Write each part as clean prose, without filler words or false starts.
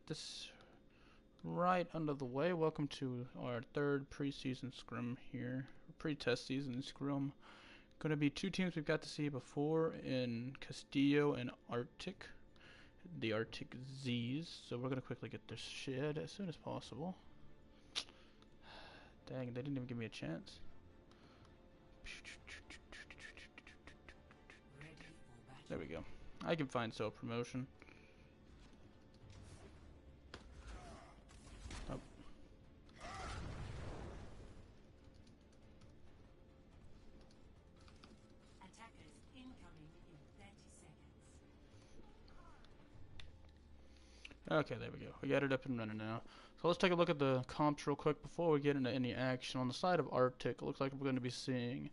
this right under the way. Welcome to our third preseason scrim here, pre-test season scrim. Going to be two teams we've got to see before in Castillo and Arctic, the Arctic Z's. So we're going to quickly get this shed as soon as possible. Dang, they didn't even give me a chance. There we go. I can find self-promotion. Oh. Attackers incoming in 30 seconds. Okay, there we go. We got it up and running now. So let's take a look at the comps real quick before we get into any action. On the side of Arctic, it looks like we're going to be seeing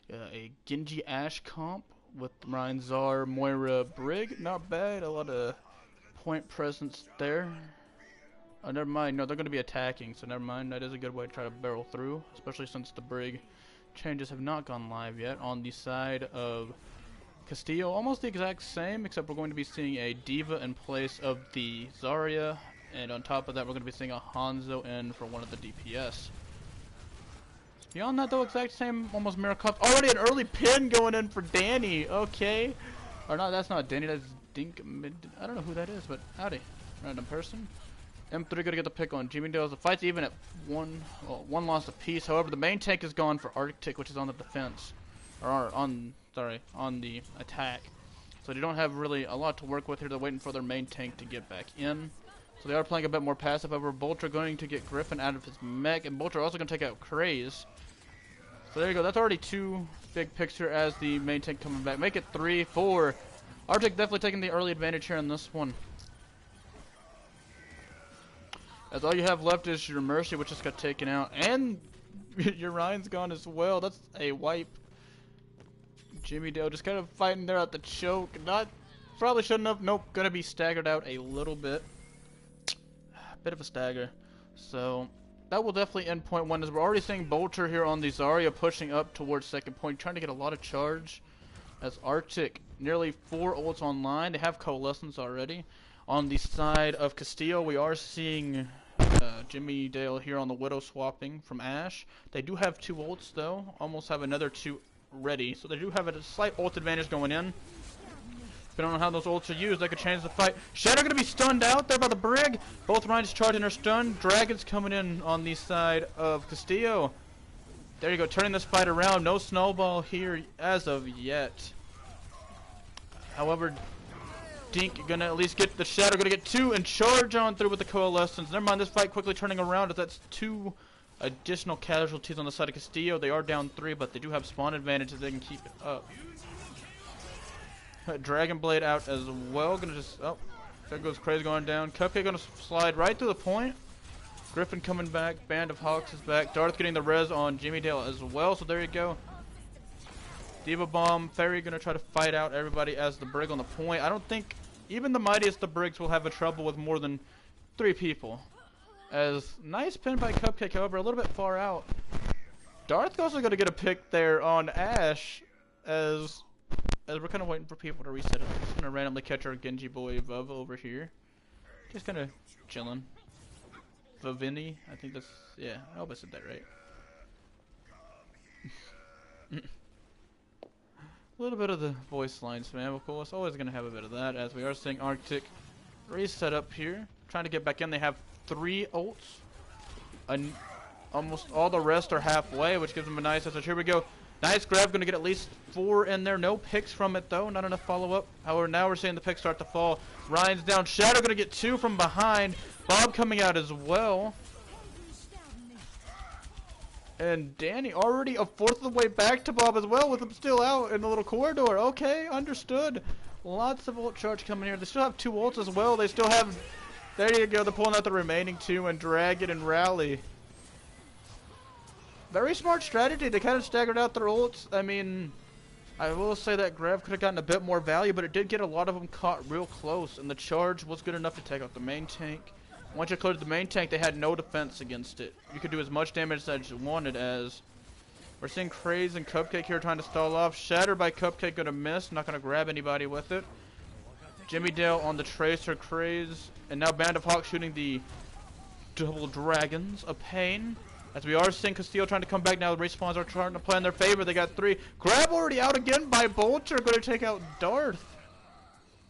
a Genji Ashe comp with Ryan Czar, Moira, Brig. Not bad. A lot of point presence there. Oh, never mind. No, they're going to be attacking, so never mind. That is a good way to try to barrel through, especially since the Brig changes have not gone live yet. On the side of Castillo, almost the exact same, except we're going to be seeing a Diva in place of the Zarya, and on top of that, we're going to be seeing a Hanzo in for one of the DPS. Beyond that, though, exact same, almost mirror cup. Already an early pin going in for Danny. Okay, or no, that's not Danny. That's Dink. I don't know who that is, but howdy, random person. M3 gonna get the pick on Jimmy Dale. The fight's even at one loss apiece. However, the main tank is gone for Arctic, which is on the defense, or on the attack. So they don't have really a lot to work with here. They're waiting for their main tank to get back in. So they are playing a bit more passive. However, Bolter going to get Griffin out of his mech, and Bolter also going to take out Craze. So there you go. That's already two big picks here as the main tank coming back. Make it 3-4. Arctic definitely taking the early advantage here in this one. As all you have left is your Mercy, which just got taken out, and your Ryan's gone as well. That's a wipe. Jimmy Dale just kind of fighting there at the choke. Probably shouldn't have. Nope, gonna be staggered out a little bit. Bit of a stagger. So that will definitely end point one, as we're already seeing Bolter here on the Zarya pushing up towards second point, trying to get a lot of charge. As Arctic, nearly 4 ults online. They have Coalescence already. On the side of Castillo, we are seeing Jimmy Dale here on the Widow swapping from Ashe. They do have 2 ults though, almost have another 2 ready. So they do have a slight ult advantage going in. Depending on how those ults are used, that could change the fight. Shadow going to be stunned out there by the Brig. Both Ryan's charging are stunned. Dragon's coming in on the side of Castillo. There you go, turning this fight around. No snowball here as of yet. However, Dink gonna at least get the Shadow, gonna get 2 and charge on through with the Coalescence. Never mind, this fight quickly turning around as that's 2 additional casualties on the side of Castillo. They are down 3, but they do have spawn advantage if they can keep it up. Dragon Blade out as well. Gonna just, oh, there goes Craze going down. Cupcake gonna slide right through the point. Griffin coming back. Band of Hawks is back. Darth getting the res on Jimmy Dale as well. So there you go. Diva Bomb. Fairy gonna try to fight out everybody as the Brig on the point. I don't think even the mightiest of Brigs will have a trouble with more than 3 people. As nice pin by Cupcake, however, a little bit far out. Darth also gonna get a pick there on Ashe as we're kind of waiting for people to reset it. Just gonna randomly catch our Genji boy Vuv over here. Just kind of chilling. Vavini, I think that's, yeah, I hope I said that right. A little bit of the voice line spam, of course. Always gonna have a bit of that, as we are seeing Arctic reset up here. Trying to get back in. They have 3 ults. And almost all the rest are halfway, which gives them a nice touch. Here we go. Nice grab, gonna get at least 4 in there. No picks from it though, not enough follow-up. However, now we're seeing the picks start to fall. Ryan's down. Shadow gonna get 2 from behind. Bob coming out as well. And Danny already a 4th of the way back to Bob as well, with him still out in the little corridor. Okay, understood. Lots of ult charge coming here. They still have 2 ults as well. They still have, there you go, they're pulling out the remaining 2 and Dragon and Rally. Very smart strategy. They kind of staggered out their ults. I mean, I will say that grab could have gotten a bit more value, but it did get a lot of them caught real close, and the charge was good enough to take out the main tank. Once you cleared the main tank, they had no defense against it. You could do as much damage as you wanted. As we're seeing Craze and Cupcake here trying to stall off. Shatter by Cupcake gonna miss, not gonna grab anybody with it. Jimmy Dale on the Tracer Craze. And now Band of Hawks shooting the Double Dragons of Pain. As we are seeing Castillo trying to come back now. The respawns are trying to play in their favor. They got 3. Grab already out again by Bolter. Going to take out Darth.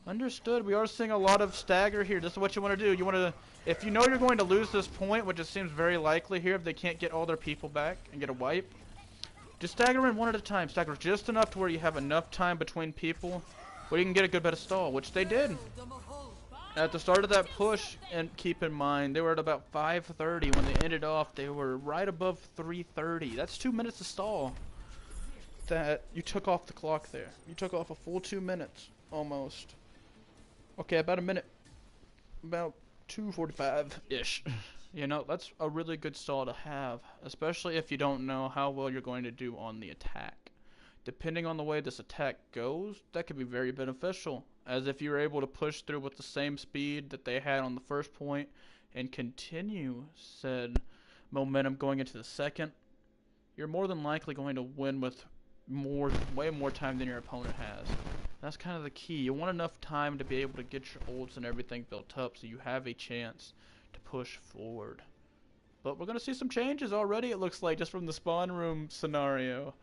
Understood. We are seeing a lot of stagger here. This is what you want to do. You want to, if you know you're going to lose this point, which it seems very likely here if they can't get all their people back and get a wipe, just stagger in one at a time. Stagger just enough to where you have enough time between people where you can get a good bit of stall, which they did. At the start of that push, and keep in mind, they were at about 5:30 when they ended off. They were right above 3:30. That's 2 minutes of stall that you took off the clock there. You took off a full 2 minutes, almost. Okay, about a minute. About 2:45-ish. You know, that's a really good stall to have, especially if you don't know how well you're going to do on the attack. Depending on the way this attack goes, that could be very beneficial, as if you're able to push through with the same speed that they had on the first point and continue said momentum going into the second, you're more than likely going to win with way more time than your opponent has. That's kind of the key. You want enough time to be able to get your ults and everything built up so you have a chance to push forward. But we're going to see some changes already, it looks like, just from the spawn room scenario.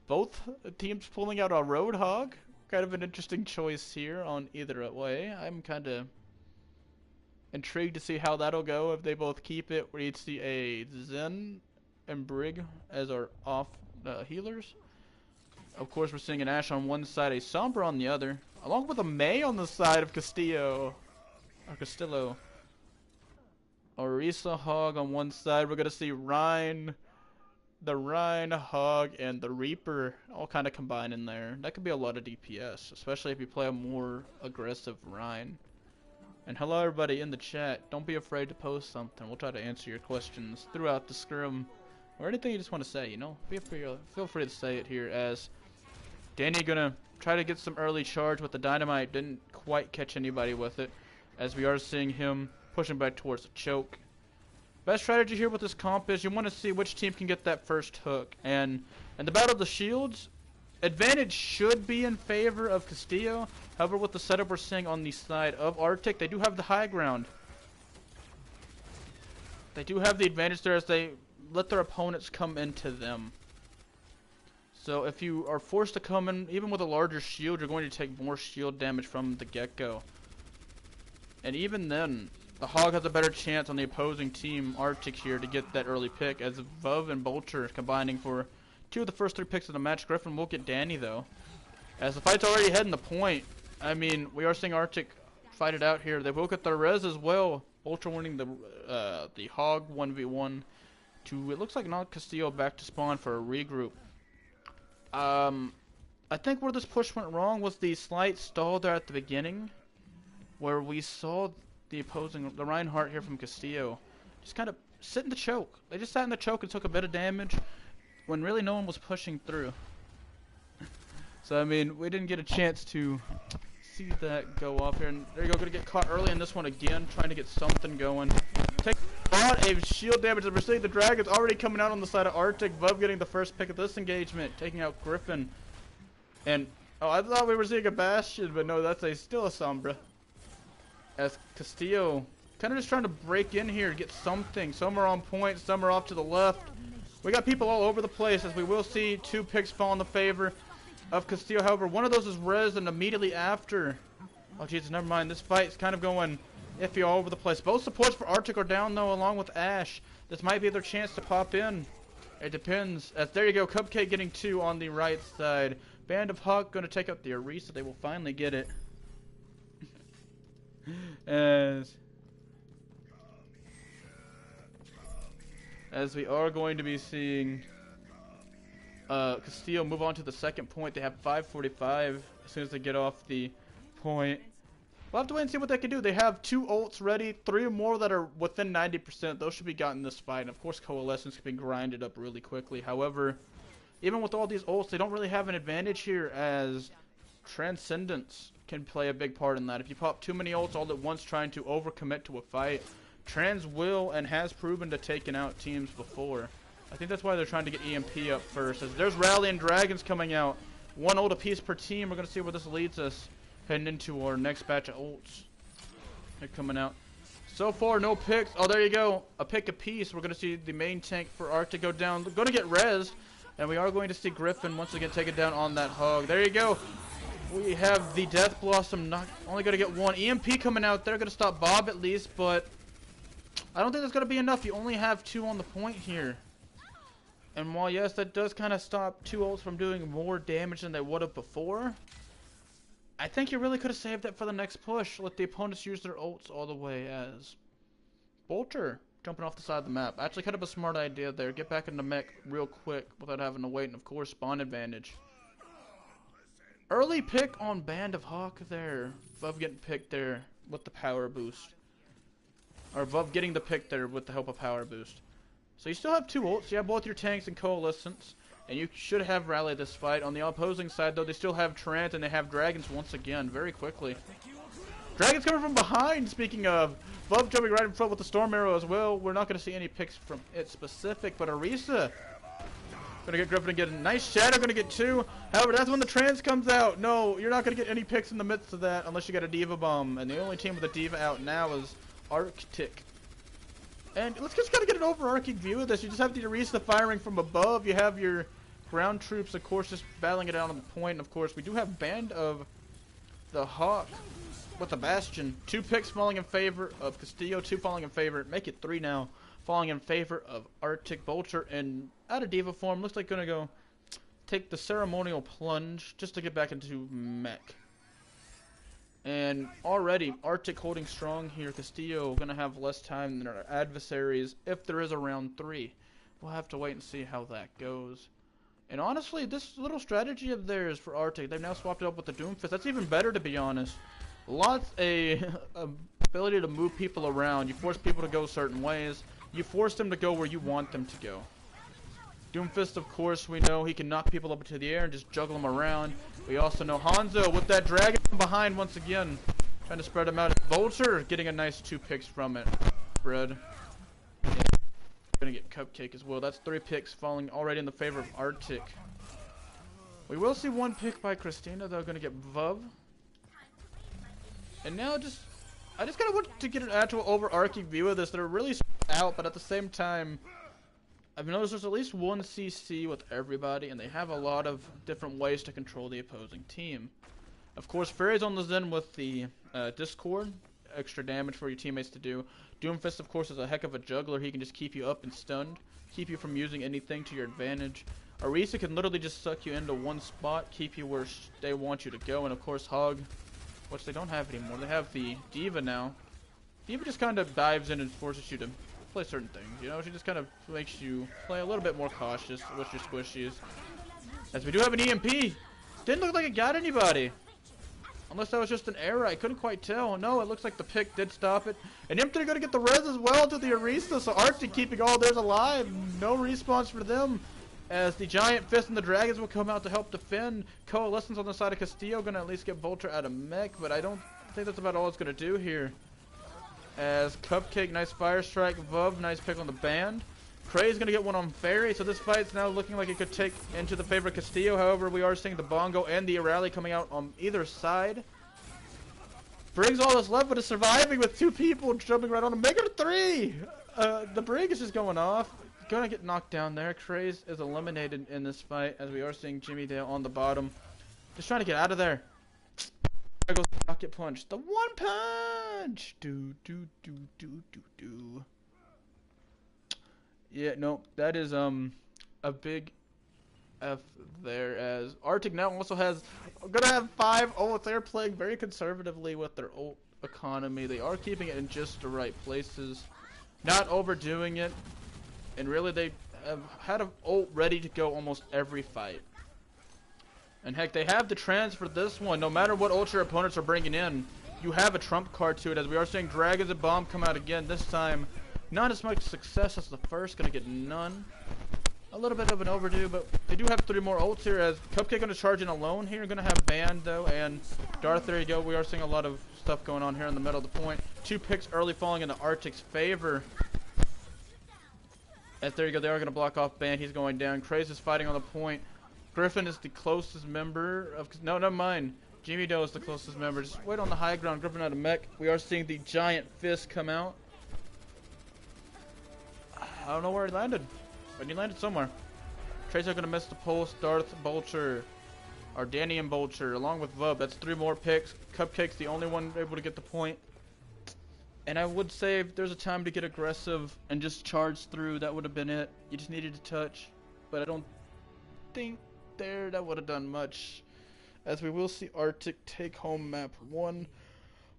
Both teams pulling out a Roadhog. Kind of an interesting choice here on either way. I'm kind of intrigued to see how that'll go if they both keep it. We see a Zen and Brig as our off healers. Of course, we're seeing an Ashe on one side, a Sombra on the other, along with a Mei on the side of Castillo. Or Castillo. Orisa Hog on one side. We're going to see Rhine, the Rhine, Hog, and the Reaper all kind of combine in there. That could be a lot of DPS, especially if you play a more aggressive Rhine. And hello everybody in the chat. Don't be afraid to post something. We'll try to answer your questions throughout the scrim. Or anything you just want to say, you know. Feel free to say it here, as Danny gonna try to get some early charge with the dynamite. Didn't quite catch anybody with it, as we are seeing him pushing back towards the choke. Best strategy here with this comp is you want to see which team can get that first hook. And in the Battle of the Shields, advantage should be in favor of Castillo. However, with the setup we're seeing on the side of Arctic, they do have the high ground. They do have the advantage there as they let their opponents come into them. So if you are forced to come in, even with a larger shield, you're going to take more shield damage from the get-go. And even then, the Hog has a better chance on the opposing team, Arctic here, to get that early pick, as Vuv and Bolter combining for 2 of the first 3 picks of the match. Griffin will get Danny, though, as the fight's already heading the point. I mean, we are seeing Arctic fight it out here. They will get their res as well. Bolter winning the Hog 1v1 to, it looks like, knock Castillo back to spawn for a regroup. I think where this push went wrong was the slight stall there at the beginning, where we saw the Reinhardt here from Castillo just kind of sit in the choke. They just sat in the choke and took a bit of damage when really no one was pushing through. So, I mean, we didn't get a chance to see that go off here. And there you go, going to get caught early in this one again, trying to get something going. Take a lot of shield damage. We're seeing the Dragons already coming out on the side of Arctic. Vuv getting the first pick of this engagement, taking out Griffin. And, oh, I thought we were seeing a Bastion, but no, that's still a Sombra. As Castillo kind of just trying to break in here, get something. Some are on point, some are off to the left. We got people all over the place, as we will see 2 picks fall in the favor of Castillo. However, one of those is res, and immediately after, oh Jesus, never mind. This fight's kind of going iffy all over the place. Both supports for Arctic are down, though, along with Ashe. This might be their chance to pop in. It depends. As there you go, Cupcake getting 2 on the right side. Band of Hawk going to take out the Orisa. They will finally get it. As we are going to be seeing Castillo move on to the second point. They have 5:45 as soon as they get off the point. We'll have to wait and see what they can do. They have 2 ults ready, 3 more that are within 90%. Those should be gotten in this fight. And of course, Coalescence can be grinded up really quickly. However, even with all these ults, they don't really have an advantage here, as Transcendence can play a big part in that. If you pop too many ults all at once trying to overcommit to a fight, Trans will and has proven to taken out teams before. I think that's why they're trying to get EMP up first. As there's Rally and Dragons coming out. 1 ult apiece per team. We're going to see where this leads us. heading into our next batch of ults. They're coming out. So far, no picks. Oh, there you go. A pick apiece. We're going to see the main tank for Arctic go down. We're going to get rezzed. And we are going to see Griffin once again take it down on that hug. There you go. We have the Death Blossom. Not only going to get one. EMP coming out there. Going to stop Bob at least. But I don't think that's going to be enough. You only have 2 on the point here. And while, yes, that does kind of stop 2 ults from doing more damage than they would have before, I think you really could have saved that for the next push. Let the opponents use their ults all the way as Bolter jumping off the side of the map. Actually, kind of a smart idea there. Get back in the mech real quick without having to wait, and of course, spawn advantage. Early pick on Band of Hawk there. Vuv getting picked there with the power boost. Or Vuv getting the pick there with the help of power boost. So you still have 2 ults. You have both your tanks and coalescents. And you should have rallied this fight. On the opposing side, though, they still have Trant and they have Dragons once again, very quickly. Dragons coming from behind, speaking of. Vuv jumping right in front with the Storm Arrow as well. We're not going to see any picks from it specific, but Orisa going to get Griffin again. Nice Shadow, going to get 2. However, that's when the Trance comes out. No, you're not going to get any picks in the midst of that unless you get a Diva Bomb. And the only team with a Diva out now is Arctic. And let's just kind of get an overarching view of this. You just have the Orisa firing from above. You have your ground troops, of course, just battling it out on the point. And, of course, we do have Band of the Hawk with the Bastion. 2 picks falling in favor of Castillo, 2 falling in favor. Make it 3 now. Falling in favor of Arctic. Bolter and out of Diva form. Looks like going to go take the ceremonial plunge just to get back into mech. And already, Arctic holding strong here. Castillo going to have less time than our adversaries if there is a round 3. We'll have to wait and see how that goes. And honestly, this little strategy of theirs for Arctic, they've now swapped it up with the Doomfist. That's even better, to be honest. Lots of ability to move people around. You force people to go certain ways. You force them to go where you want them to go. Doomfist, of course, we know he can knock people up into the air and just juggle them around. We also know Hanzo with that dragon behind once again, trying to spread them out. Bolter getting a nice 2 picks from it. Bread. Yeah. Gonna get Cupcake as well. That's 3 picks falling already in the favor of Arctic. We will see 1 pick by Christina, though. Gonna get Vuv. And now I just kind of want to get an actual overarching view of this. They're really out, but at the same time, I've noticed there's at least 1 CC with everybody, and they have a lot of different ways to control the opposing team. Of course, Fairy's on the Zen with the Discord, extra damage for your teammates to do. Doomfist, of course, is a heck of a juggler. He can just keep you up and stunned, keep you from using anything to your advantage. Orisa can literally just suck you into one spot, keep you where they want you to go, and of course, Hog, which they don't have anymore. They have the Diva now. Diva just kind of dives in and forces you to play certain things, you know? She just kind of makes you play a little bit more cautious with your squishies. As we do have an EMP. Didn't look like it got anybody. Unless that was just an error, I couldn't quite tell. No, it looks like the pick did stop it. And they're going to get the res as well to the Orisa, so Arctic keeping all theirs alive. No response for them. As the Giant Fist and the Dragons will come out to help defend. Coalescence on the side of Castillo going to at least get Bolter out of mech, but I don't think that's about all it's going to do here. As Cupcake, nice Fire Strike. Vuv, nice pick on the Band. Cray's going to get one on Fairy, so this fight's now looking like it could take into the favor of Castillo. However, we are seeing the Bongo and the Rally coming out on either side. Brig's all that's left, but is surviving with 2 people jumping right on him. Make it 3! The Brig is just going off. Gonna get knocked down there. Craze is eliminated in this fight, as we are seeing Jimmy Dale on the bottom. Just trying to get out of there. There goes the Rocket Punch. The 1 punch! Do, do, do, do, do, do. Yeah, no, that is a big F there, as Arctic now also has gonna have 5 ults. They're playing very conservatively with their ult economy. They are keeping it in just the right places, not overdoing it, and really they have had an ult ready to go almost every fight. And heck, they have the trans for this one. No matter what ult your opponents are bringing in, you have a trump card to it, as we are seeing Dragons and Bomb come out again. This time, not as much success as the first. Gonna get none. A little bit of an overdue, but they do have 3 more ults here, as Cupcake gonna charge in alone here. Gonna have Band though, and Darth. There you go. We are seeing a lot of stuff going on here in the middle of the point. 2 picks early falling into Arctic's favor. As there you go, they are gonna block off Band. He's going down. Craze is fighting on the point. Griffin is the closest member of. No, never mind. Jimmy Doe is the closest member. Just wait on the high ground, gripping out a mech. We are seeing the giant fist come out. I don't know where he landed, but he landed somewhere. Tracer gonna miss the pulse. Darth, Vulture, Ardanian Vulture, along with Vub. That's 3 more picks. Cupcake's the only one able to get the point. And I would say if there's a time to get aggressive and just charge through, that would have been it. You just needed to touch, but I don't think that would have done much. As we will see Arctic take home map 1.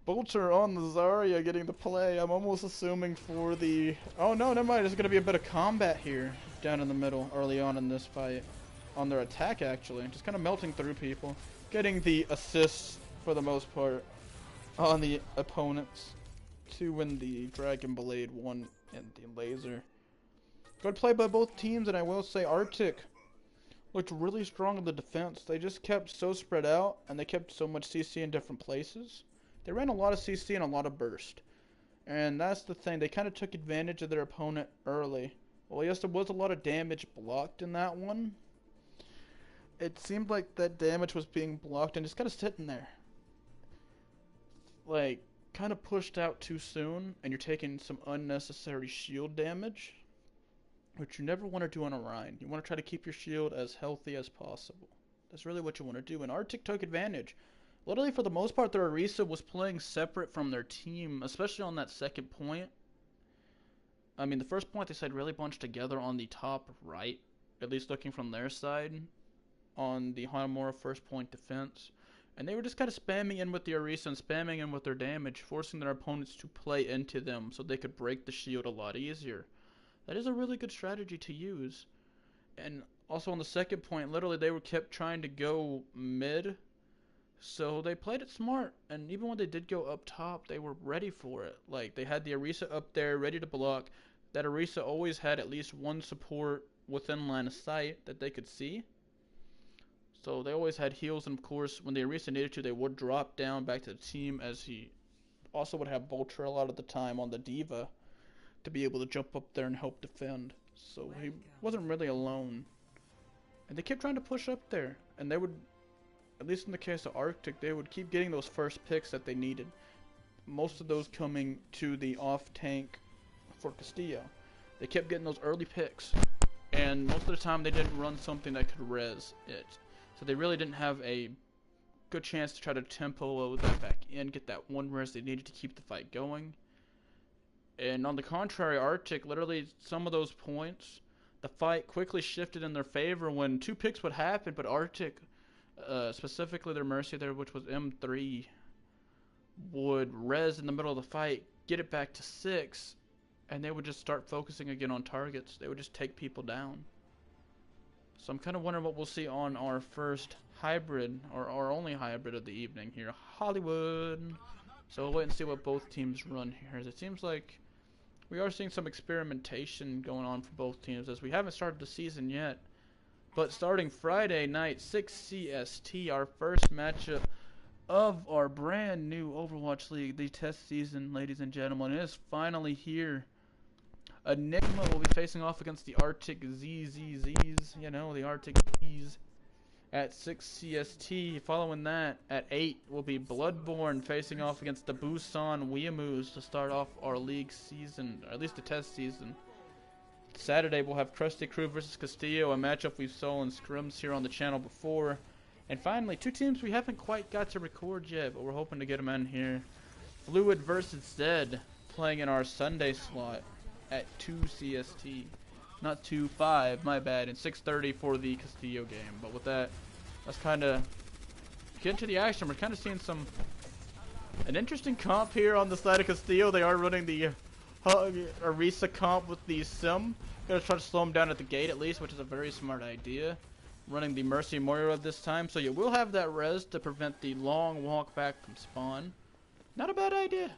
Vulture on the Zarya getting the play. I'm almost assuming for the... Oh no, never mind. There's going to be a bit of combat here down in the middle early on in this fight. On their attack, actually. Just kind of melting through people. Getting the assists for the most part on the opponents to win the Dragon Blade 1 and the laser. Good play by both teams, and I will say Arctic looked really strong in the defense. They just kept so spread out, and they kept so much CC in different places. They ran a lot of CC and a lot of burst. And that's the thing. They kind of took advantage of their opponent early. Well, yes, there was a lot of damage blocked in that one. It seemed like that damage was being blocked and just kind of sitting there. Like, kind of pushed out too soon, and you're taking some unnecessary shield damage, which you never want to do on a Rhine. You want to try to keep your shield as healthy as possible. That's really what you want to do, and Arctic took advantage. Literally, for the most part, their Orisa was playing separate from their team, especially on that second point. I mean, the first point they said really bunched together on the top right, at least looking from their side, on the Hanamura first point defense. And they were just kind of spamming in with the Orisa and spamming in with their damage, forcing their opponents to play into them so they could break the shield a lot easier. That is a really good strategy to use. And also on the second point, literally they were kept trying to go mid, so they played it smart. And even when they did go up top, they were ready for it. Like, they had the Orisa up there ready to block. That Orisa always had at least one support within line of sight that they could see. So they always had heals, and of course, when the Orisa needed to, they would drop down back to the team, as he also would have Vulture a lot of the time on the Diva to be able to jump up there and help defend. So he wasn't really alone. And they kept trying to push up there, and they would, at least in the case of Arctic, they would keep getting those first picks that they needed. Most of those coming to the off tank for Castillo. They kept getting those early picks, and most of the time they didn't run something that could res it. So they really didn't have a good chance to try to tempo that back in, get that one res they needed to keep the fight going. And on the contrary, Arctic, literally some of those points, the fight quickly shifted in their favor when 2 picks would happen, but Arctic, specifically their Mercy there, which was M3, would res in the middle of the fight, get it back to 6, and they would just start focusing again on targets. They would just take people down. So I'm kind of wondering what we'll see on our first hybrid, or our only hybrid of the evening here, Hollywood. So we'll wait and see what both teams run here. It seems like we are seeing some experimentation going on for both teams, as we haven't started the season yet. But starting Friday night, 6 CST, our first matchup of our brand new Overwatch League, the test season, ladies and gentlemen, is finally here. Enigma will be facing off against the Arctic ZZZs, you know, the Arctic Z's, at 6 CST. Following that, at 8 will be Bloodborne facing off against the Busan Weeamoos to start off our league season, or at least the test season. Saturday we'll have Krusty Crew versus Castillo, a matchup we saw in scrims here on the channel before. And finally, 2 teams we haven't quite got to record yet, but we're hoping to get them in here. Fluid versus Zed, playing in our Sunday slot at 2 CST. Not 2-5, my bad, and 6:30 for the Castillo game. But with that, let's kind of get into the action. We're kind of seeing an interesting comp here on the side of Castillo. They are running the Orisa comp with the Sim. Gonna try to slow him down at the gate at least, which is a very smart idea. Running the Mercy Moira this time, so you will have that res to prevent the long walk back from spawn. Not a bad idea.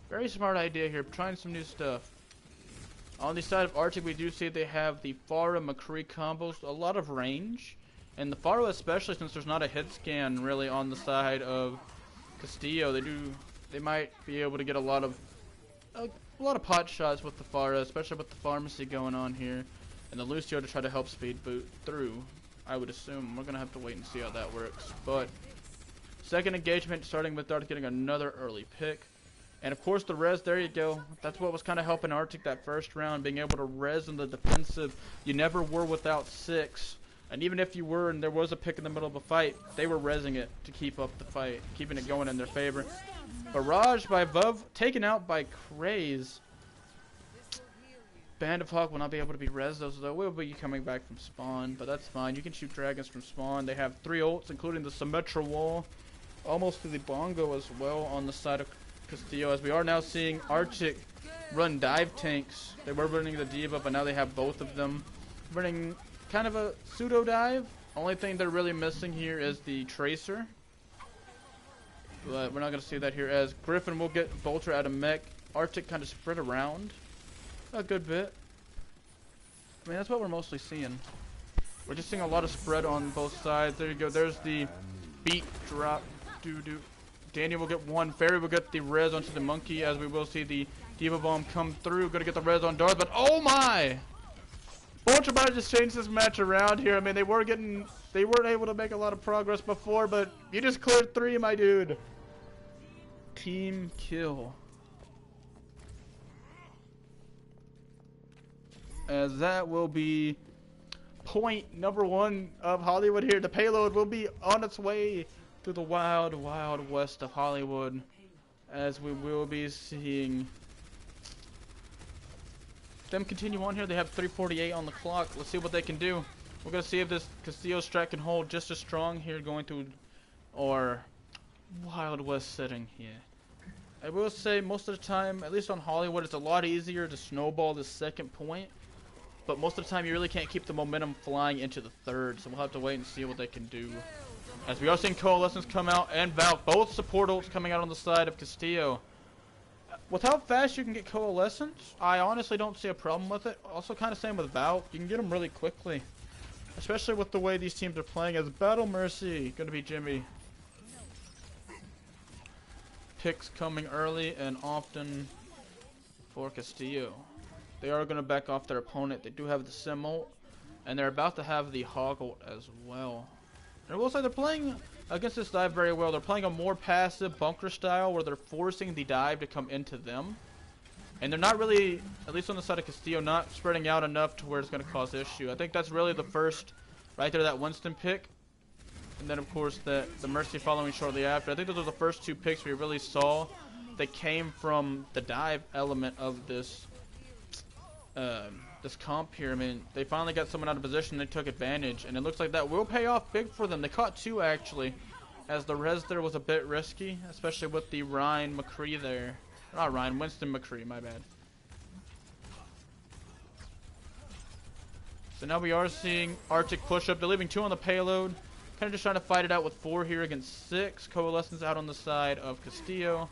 Very smart idea here, trying some new stuff. On the side of Arctic, we do see they have the Pharah McCree combos, a lot of range. And the Pharah, especially since there's not a hit scan really on the side of Castillo, they might be able to get a lot of pot shots with the Pharah, especially with the pharmacy going on here. And the Lucio to try to help speed boot through, I would assume. We're going to have to wait and see how that works. But Second engagement starting with Darth getting another early pick. And of course the res, there you go. That's what was kind of helping Arctic that first round, being able to res in the defensive. You never were without 6. And even if you were and there was a pick in the middle of a fight, they were resing it to keep up the fight, keeping it going in their favor. Barrage by Vuv, taken out by Craze. Band of Hawk will not be able to be res those though. Will be coming back from spawn, but that's fine. You can shoot dragons from spawn. They have 3 ults, including the Symmetra wall. Almost to the bongo as well on the side of Castillo, as we are now seeing Arctic run dive tanks. They were running the Diva, but now they have both of them running kind of a pseudo dive. Only thing they're really missing here is the Tracer, but we're not going to see that here, as Griffin will get Bolter out of mech. Arctic kind of spread around a good bit. I mean, that's what we're mostly seeing. We're just seeing a lot of spread on both sides. There you go. There's the beat drop. Doo-doo. Danny will get 1. Fairy will get the res onto the monkey, as we will see the Diva Bomb come through. Gonna get the res on Darth, but oh my! Ultra might have just changed this match around here. I mean, they weren't able to make a lot of progress before, but you just cleared 3, my dude. Team kill. As that will be point number 1 of Hollywood here. The payload will be on its way to the wild, wild west of Hollywood, as we will be seeing them continue on here. They have 3:48 on the clock. Let's see what they can do. We're going to see if this Castillo strat can hold just as strong here going through our wild west setting here. I will say most of the time, at least on Hollywood, it's a lot easier to snowball the second point, but most of the time you really can't keep the momentum flying into the third, so we'll have to wait and see what they can do. As we are seeing Coalescence come out and Valk, both support ults coming out on the side of Castillo. With how fast you can get Coalescence, I honestly don't see a problem with it. Also kind of same with Valk, you can get them really quickly. Especially with the way these teams are playing, as Battle Mercy, going to be Jimmy. Picks coming early and often for Castillo. They are going to back off their opponent. They do have the Sim ult, and they're about to have the Hog ult as well. And I will say they're playing against this dive very well. They're playing a more passive bunker style where they're forcing the dive to come into them. And they're not really, at least on the side of Castillo, not spreading out enough to where it's going to cause issue. I think that's really the first, right there, that Winston pick. And then, of course, the Mercy following shortly after. I think those are the first 2 picks we really saw that came from the dive element of this this comp here. I mean, they finally got someone out of position. They took advantage, and it looks like that will pay off big for them. They caught 2 actually, as the res there was a bit risky, especially with the Ryan McCree there. Not Ryan, Winston McCree, my bad. So now we are seeing Arctic push up. They're leaving 2 on the payload. Kind of just trying to fight it out with 4 here against 6. Coalescence out on the side of Castillo.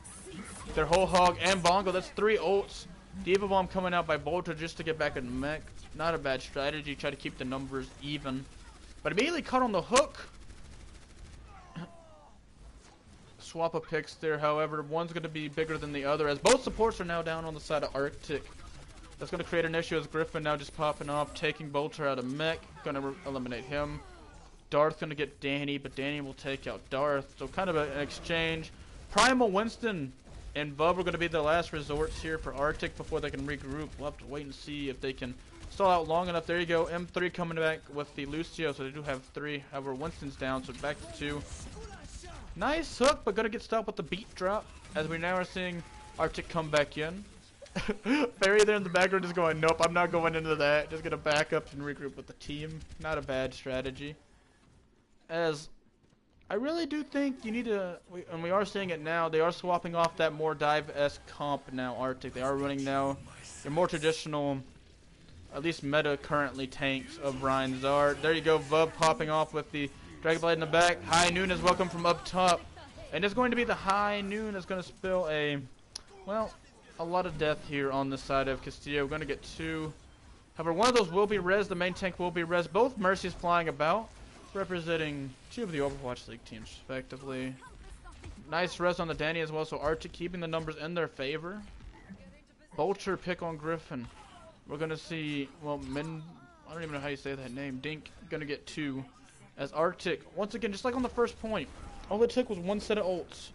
Their whole hog and bongo. That's 3 ults. Diva Bomb coming out by Bolter just to get back in the mech. Not a bad strategy. Try to keep the numbers even. But immediately caught on the hook. Swap of picks there, however. One's going to be bigger than the other, as both supports are now down on the side of Arctic. That's going to create an issue, as Griffin now just popping off, taking Bolter out of mech. Going to eliminate him. Darth going to get Danny, but Danny will take out Darth. So kind of an exchange. Primal Winston and Vuv are going to be the last resorts here for Arctic before they can regroup. We'll have to wait and see if they can stall out long enough. There you go. M3 coming back with the Lucio, so they do have 3. However, Winston's down, so back to 2. Nice hook, but going to get stopped with the beat drop, as we now are seeing Arctic come back in. Barry there in the background is going, nope, I'm not going into that. Just going to back up and regroup with the team. Not a bad strategy. As I really do think you need to, and we are seeing it now, they are swapping off that more dive-esque comp now, Arctic. They are running now your more traditional, at least meta currently, tanks of Ryan Zard. There you go, Vuv popping off with the Dragonblade in the back. High Noon is welcome from up top. And it's going to be the High Noon that's going to spill a, well, a lot of death here on the side of Castillo. We're going to get 2. However, one of those will be res. The main tank will be res. Both Mercies flying about, representing 2 of the Overwatch League teams, respectively. Nice res on the Danny as well, so Arctic keeping the numbers in their favor. Bolter pick on Griffin. We're going to see, well, I don't even know how you say that name. Dink going to get 2. As Arctic, once again, just like on the first point, All it took was one set of ults.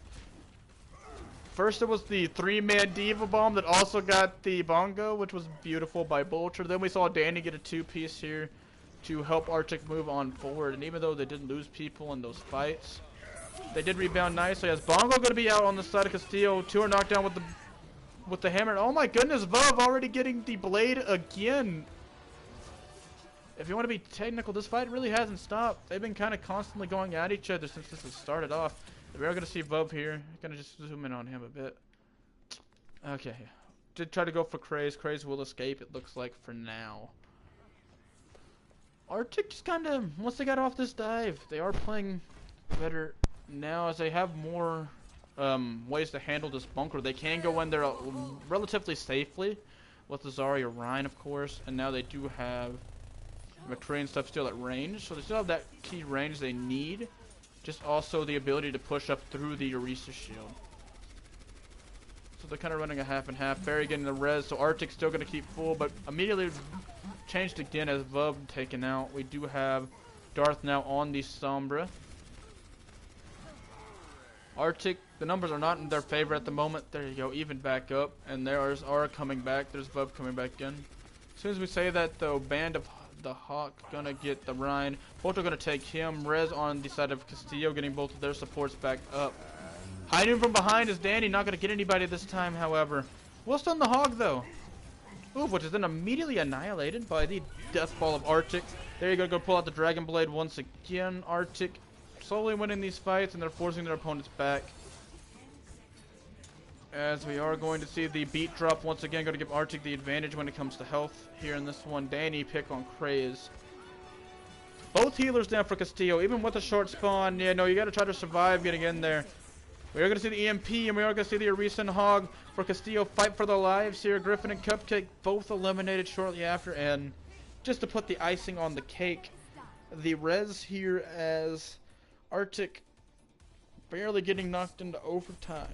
First it was the 3-man Diva Bomb that also got the Bongo, which was beautiful by Bolter. Then we saw Danny get a 2-piece here to help Arctic move on forward. And even though they didn't lose people in those fights, they did rebound nicely. As Bongo going to be out on the side of Castillo. 2 are knocked down with the hammer. Oh my goodness, Vov already getting the blade again. If you want to be technical, this fight really hasn't stopped. They've been kind of constantly going at each other since this has started off. We are going to see Vov here. Gonna just zoom in on him a bit. Okay. Did try to go for Craze. Craze will escape, it looks like, for now. Arctic just kind of, once they got off this dive, they are playing better now as they have more ways to handle this bunker. They can go in there relatively safely with the Zarya Rhine, of course. And now they do have McCree and stuff still at range. So they still have that key range they need. Just also the ability to push up through the Orisa shield. So they're kind of running a half and half. Barry getting the res, so Arctic's still going to keep full, but immediately changed again as Vub taken out. We do have Darth now on the Sombra. Arctic, the numbers are not in their favor at the moment. There you go, even back up. And there's Aura coming back. There's Vub coming back in. As soon as we say that, though, Band of the Hawk gonna get the Rhine. Both are gonna take him. Rez on the side of Castillo, getting both of their supports back up. Hiding from behind is Danny. Not gonna get anybody this time, however. Will stun the Hog, though. Ooh, which is then immediately annihilated by the Death Ball of Arctic. There you go pull out the Dragon Blade once again. Arctic slowly winning these fights, and they're forcing their opponents back. As we are going to see the beat drop once again, going to give Arctic the advantage when it comes to health here in this one. Danny pick on Craze. Both healers down for Castillo, even with a short spawn. Yeah, no, you got to try to survive getting in there. We are going to see the EMP, and we are going to see the Orisa and Hog for Castillo fight for their lives here. Griffin and Cupcake both eliminated shortly after, and just to put the icing on the cake, the res here as Arctic barely getting knocked into overtime.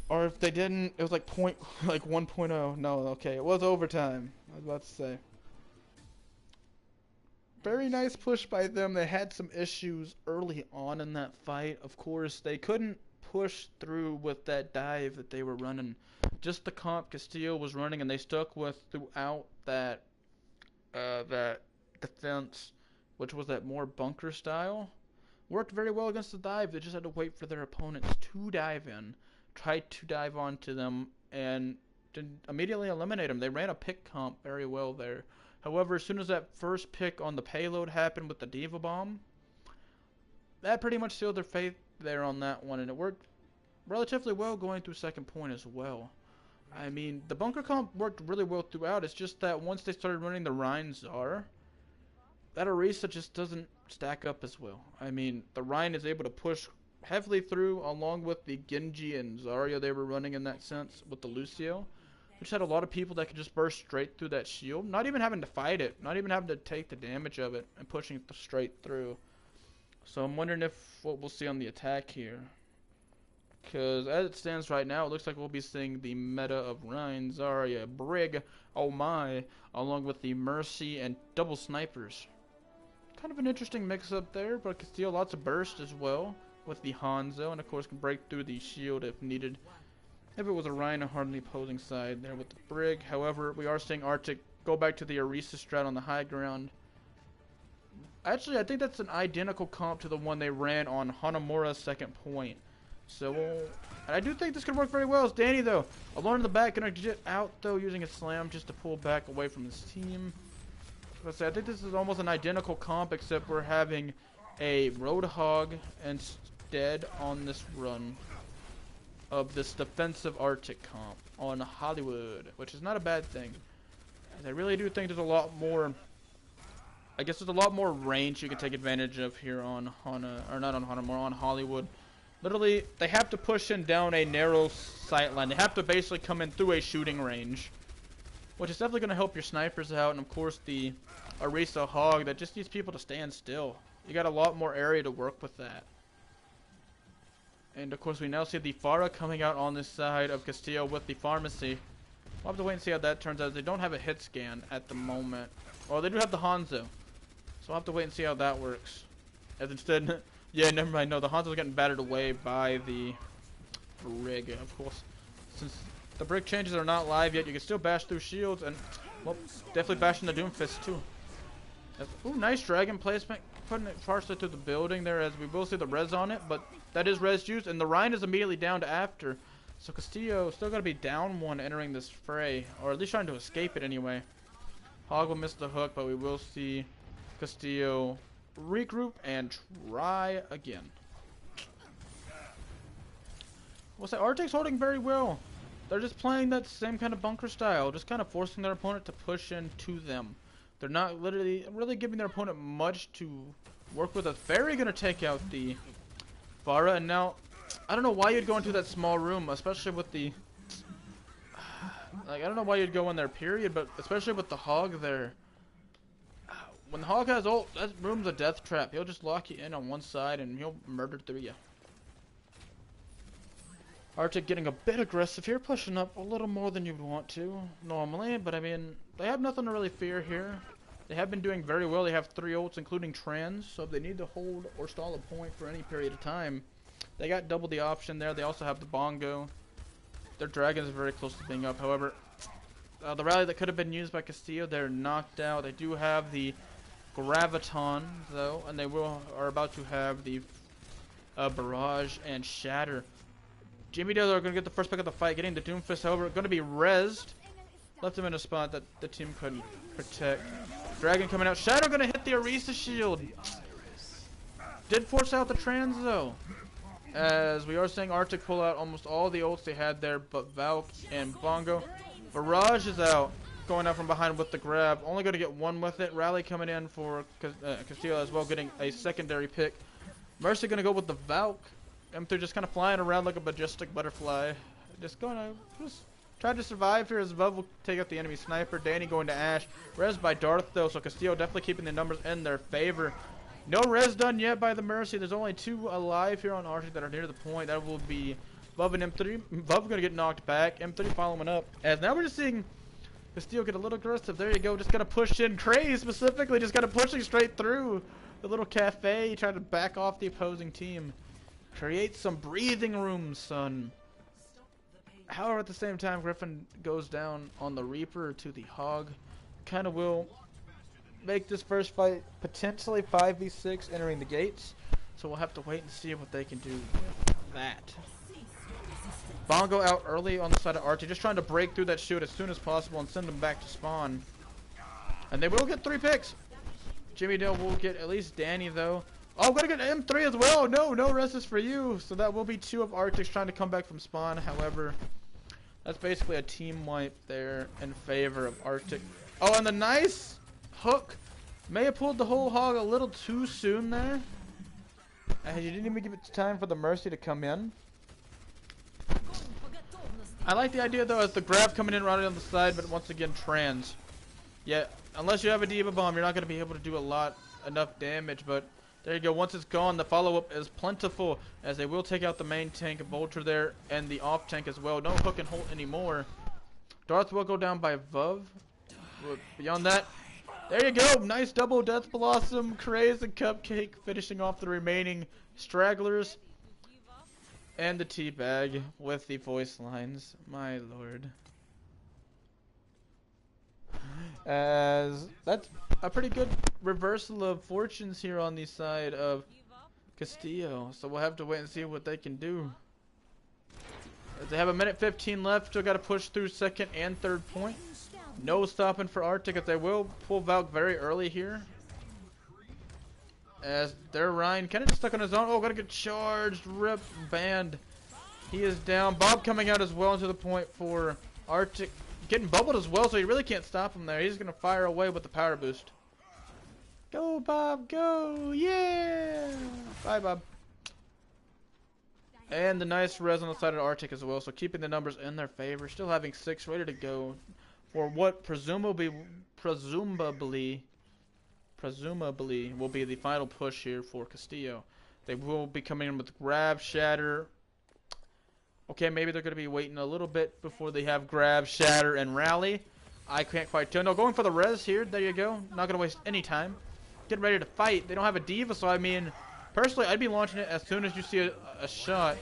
Or if they didn't, it was like 1.0. No, okay, it was overtime. I was about to say. Very nice push by them. They had some issues early on in that fight. Of course, they couldn't push through with that dive that they were running. Just the comp Castillo was running, and they stuck with throughout that defense, which was that more bunker style. Worked very well against the dive. They just had to wait for their opponents to dive in. Tried to dive onto them and didn't immediately eliminate them. They ran a pick comp very well there. However, as soon as that first pick on the payload happened with the Diva Bomb, that pretty much sealed their fate there on that one, and it worked relatively well going through second point as well. I mean, the bunker comp worked really well throughout. It's just that once they started running the Rhine Czar, that Orisa just doesn't stack up as well. I mean, the Rhine is able to push heavily through along with the Genji and Zarya they were running in that sense with the Lucio. Which had a lot of people that could just burst straight through that shield, not even having to fight it, not even having to take the damage of it, and pushing it straight through. So I'm wondering if what we'll see on the attack here. Because as it stands right now, it looks like we'll be seeing the meta of Rhine, Zarya, Brig, oh my, along with the Mercy and double snipers. Kind of an interesting mix-up there, but can steal lots of burst as well with the Hanzo, and of course can break through the shield if needed. If it was a Rhino hardly opposing side there with the Brig. However, we are seeing Arctic go back to the Orisa strat on the high ground. Actually, I think that's an identical comp to the one they ran on Hanamura's second point. So, I do think this could work very well. It's Danny, though, alone in the back, going to get out, though, using a slam just to pull back away from his team. I think this is almost an identical comp, except we're having a Roadhog instead on this run of this defensive Arctic comp on Hollywood, which is not a bad thing. And I really do think there's a lot more, I guess there's a lot more range you can take advantage of here on on Hollywood. Literally, they have to push in down a narrow sight line. They have to basically come in through a shooting range, which is definitely going to help your snipers out. And of course, the Orisa Hog that just needs people to stand still. You got a lot more area to work with that. And of course, we now see the Pharah coming out on this side of Castillo with the Pharmacy. We'll have to wait and see how that turns out. They don't have a hit scan at the moment. Well, they do have the Hanzo. So we'll have to wait and see how that works. As instead, Yeah, never mind. No, the Hanzo's getting battered away by the Brig, of course. Since the Brig changes are not live yet, you can still bash through shields and, well, definitely bashing the Doomfist too. Ooh, nice dragon placement, putting it partially through the building there, as we will see the res on it, but that is res used, and the Rhine is immediately down to after. So Castillo still gotta be down one entering this fray, or at least trying to escape it anyway. Hog will miss the hook, but we will see Castillo regroup and try again. What's that? Arctic's holding very well. They're just playing that same kind of bunker style, just kind of forcing their opponent to push into them. They're not really giving their opponent much to work with. A Fairy gonna take out the Pharah, and now I don't know why you'd go into that small room, especially with the like, I don't know why you'd go in there, period, but especially with the Hog there. When the Hog has ult, that room's a death trap. He'll just lock you in on one side and he'll murder through you. Arctic getting a bit aggressive here, pushing up a little more than you'd want to normally, but I mean, they have nothing to really fear here. They have been doing very well. They have 3 ults, including trans, so if they need to hold or stall a point for any period of time, they got double the option there. They also have the Bongo. Their Dragons are very close to being up. However, the rally that could have been used by Castillo, they're knocked out. They do have the Graviton, though, and they are about to have the Barrage and Shatter. Jimmy Dale are going to get the first pick of the fight, getting the Doomfist, however, going to be rezzed. Left him in a spot that the team couldn't protect. Dragon coming out. Shadow going to hit the Orisa shield. Did force out the trans, though. As we are seeing Arctic pull out almost all the ults they had there, but Valk and Bongo. Barrage is out, going out from behind with the grab. Only going to get one with it. Rally coming in for Castillo as well, getting a secondary pick. Mercy going to go with the Valk. M3 just kind of flying around like a majestic butterfly. Just try to survive here as Vuv will take out the enemy sniper. Danny going to Ashe. Res by Darth though, so Castillo definitely keeping the numbers in their favor. No res done yet by the Mercy. There's only 2 alive here on Arctic that are near the point. That will be Vuv and M3. Vuv going to get knocked back. M3 following up. As now we're just seeing Castillo get a little aggressive. There you go. Just going to push in. Craze specifically just kind of pushing straight through the little cafe, trying to back off the opposing team. Create some breathing room, son. However, at the same time, Griffin goes down on the Reaper to the Hog. Kind of will make this first fight potentially 5v6 entering the gates. So we'll have to wait and see what they can do with that. Bongo out early on the side of Archie, just trying to break through that shield as soon as possible and send them back to spawn. And they will get 3 picks. Jimmy Dale will get at least Danny, though. Oh, I'm gonna get M3 as well. No rest is for you. So that will be 2 of Arctics trying to come back from spawn. However, that's basically a team wipe there in favor of Arctic. Oh, and the nice hook. May have pulled the whole Hog a little too soon there. And you didn't even give it time for the Mercy to come in. I like the idea though, as the grab coming in right on the side, but once again trans. Yeah, unless you have a Diva Bomb, you're not going to be able to do enough damage, but there you go. Once it's gone, the follow-up is plentiful, as they will take out the main tank, Vulture there, and the off tank as well. No hook and hold anymore. Darth will go down by Vuv. Beyond that, there you go. Nice double Death Blossom, Craze, and Cupcake, finishing off the remaining stragglers. And the teabag with the voice lines. My lord. As that's a pretty good reversal of fortunes here on the side of Castillo, so we'll have to wait and see what they can do. As they have a minute 15 left, still got to push through second and third point. No stopping for Arctic, as they will pull Valk very early here. As their Ryan kind of just stuck on his own. Oh, gotta get charged, rip, banned. He is down. Bob coming out as well into the point for Arctic. Getting bubbled as well, so you really can't stop him there. He's going to fire away with the power boost. Go, Bob, go! Yeah! Bye, Bob. And the nice res on the side of Arctic as well, so keeping the numbers in their favor. Still having 6 ready to go for what presumably will be the final push here for Castillo. They will be coming in with Grab, Shatter. Okay, maybe they're going to be waiting a little bit before they have Grab, Shatter, and Rally. I can't quite tell. No, going for the res here. There you go. Not going to waste any time. Getting ready to fight. They don't have a Diva, so I mean, Personally, I'd be launching it as soon as you see a shot.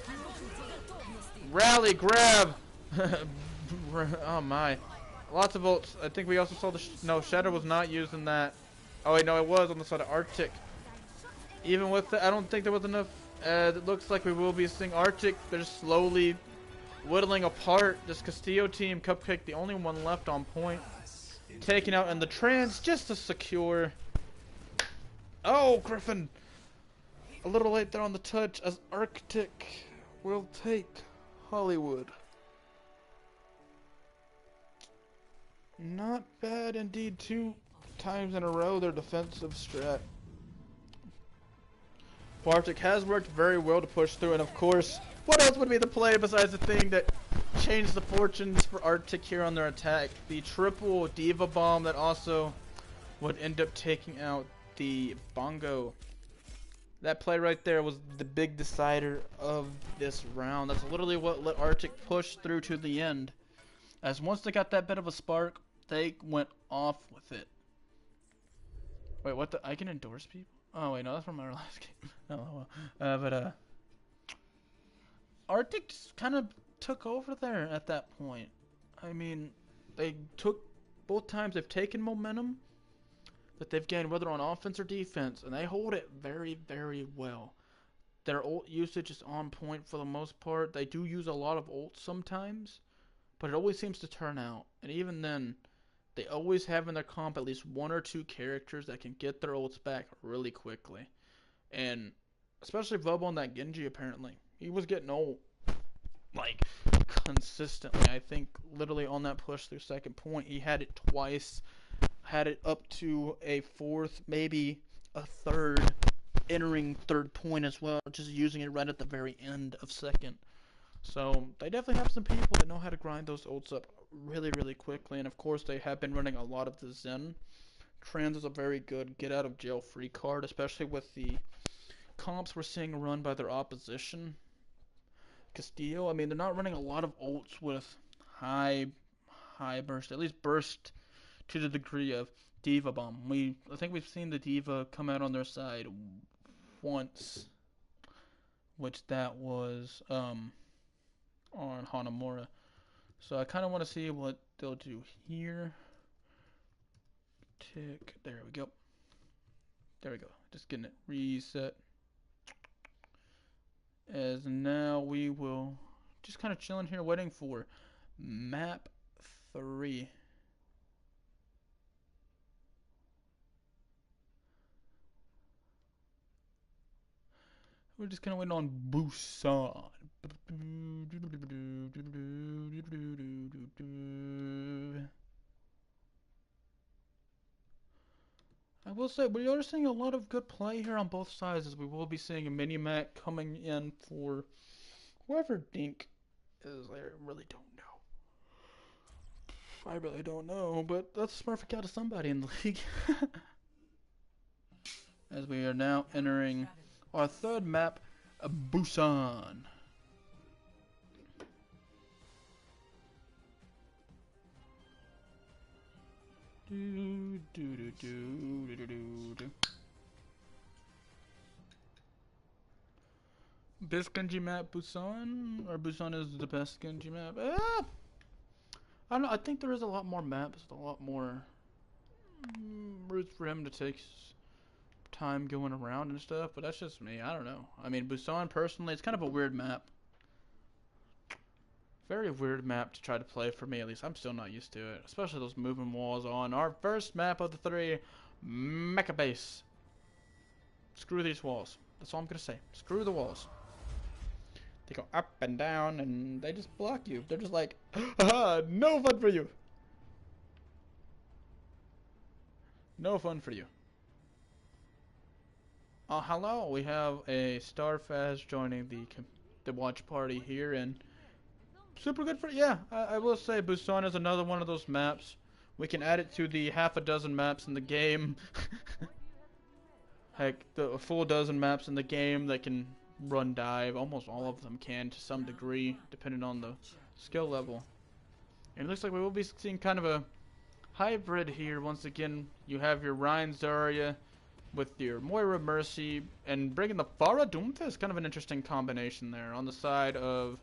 Rally, grab! Oh my. Lots of ults. I think we also saw the... no, Shadow was not using that. Oh wait, no, it was on the side of Arctic. Even with that, I don't think there was enough. It looks like we will be seeing Arctic. They're slowly whittling apart this Castillo team. Cupcake, the only one left on point. Taking out in the trans just to secure. Oh, Griffin! A little late there on the touch as Arctic will take Hollywood. Not bad indeed. 2 times in a row their defensive strat. Arctic has worked very well to push through, and of course, what else would be the play besides the thing that changed the fortunes for Arctic here on their attack? The triple Diva Bomb that also would end up taking out the Bongo. That play right there was the big decider of this round. That's literally what let Arctic push through to the end. As once they got that bit of a spark, they went off with it. Wait, what the? I can endorse people? Oh wait, no, that's from our last game. Oh well. Arctic kind of took over there at that point. I mean, they took both times they've taken momentum that they've gained, whether on offense or defense, and they hold it very, very well. Their ult usage is on point for the most part. They do use a lot of ults sometimes, but it always seems to turn out. And even then, they always have in their comp at least 1 or 2 characters that can get their ults back really quickly. And especially Vobo on that Genji, apparently. He was getting ult, like, consistently. I think literally on that push through second point, he had it twice. Had it up to a 4th, maybe a 3rd, entering 3rd point as well, just using it right at the very end of 2nd. So they definitely have some people that know how to grind those ults up really, really quickly. And of course, they have been running a lot of the Zen. Trans is a very good get out of jail free card, especially with the comps we're seeing run by their opposition. Castillo, I mean, they're not running a lot of ults with high burst, at least burst to the degree of Diva Bomb. I think we've seen the Diva come out on their side once, which that was on Hanamura. So I kind of want to see what they'll do here. Tick, there we go. There we go. Just getting it reset. As now we will just kind of chilling here, waiting for map 3. We're just kind of waiting on Busan. I will say, we are seeing a lot of good play here on both sides, as we will be seeing a mini-mac coming in for whoever Dink is. I really don't know. I really don't know, but that's a perfect out of somebody in the league. As we are now entering our 3rd map, Busan. Best Genji map, Busan? Or Busan is the best Genji map? I don't know, I think there is a lot more maps, a lot more routes for him to take time going around and stuff, but that's just me. I don't know. I mean, Busan personally, it's kind of a weird map. Very weird map to try to play for me, at least. I'm still not used to it, especially those moving walls on our first map of the 3, Mecha Base. Screw these walls. That's all I'm gonna say. Screw the walls. They go up and down, and they just block you. They're just like, haha, no fun for you. No fun for you. Hello, we have a Starfaz joining the watch party here, and super good for, yeah, I will say Busan is another one of those maps. We can add it to the half a dozen maps in the game. Heck, the full dozen maps in the game that can run dive. Almost all of them can to some degree, depending on the skill level. And it looks like we will be seeing kind of a hybrid here. Once again, you have your Ryan Zarya, with your Moira Mercy and bringing the Pharah Doomfist. Kind of an interesting combination there. On the side of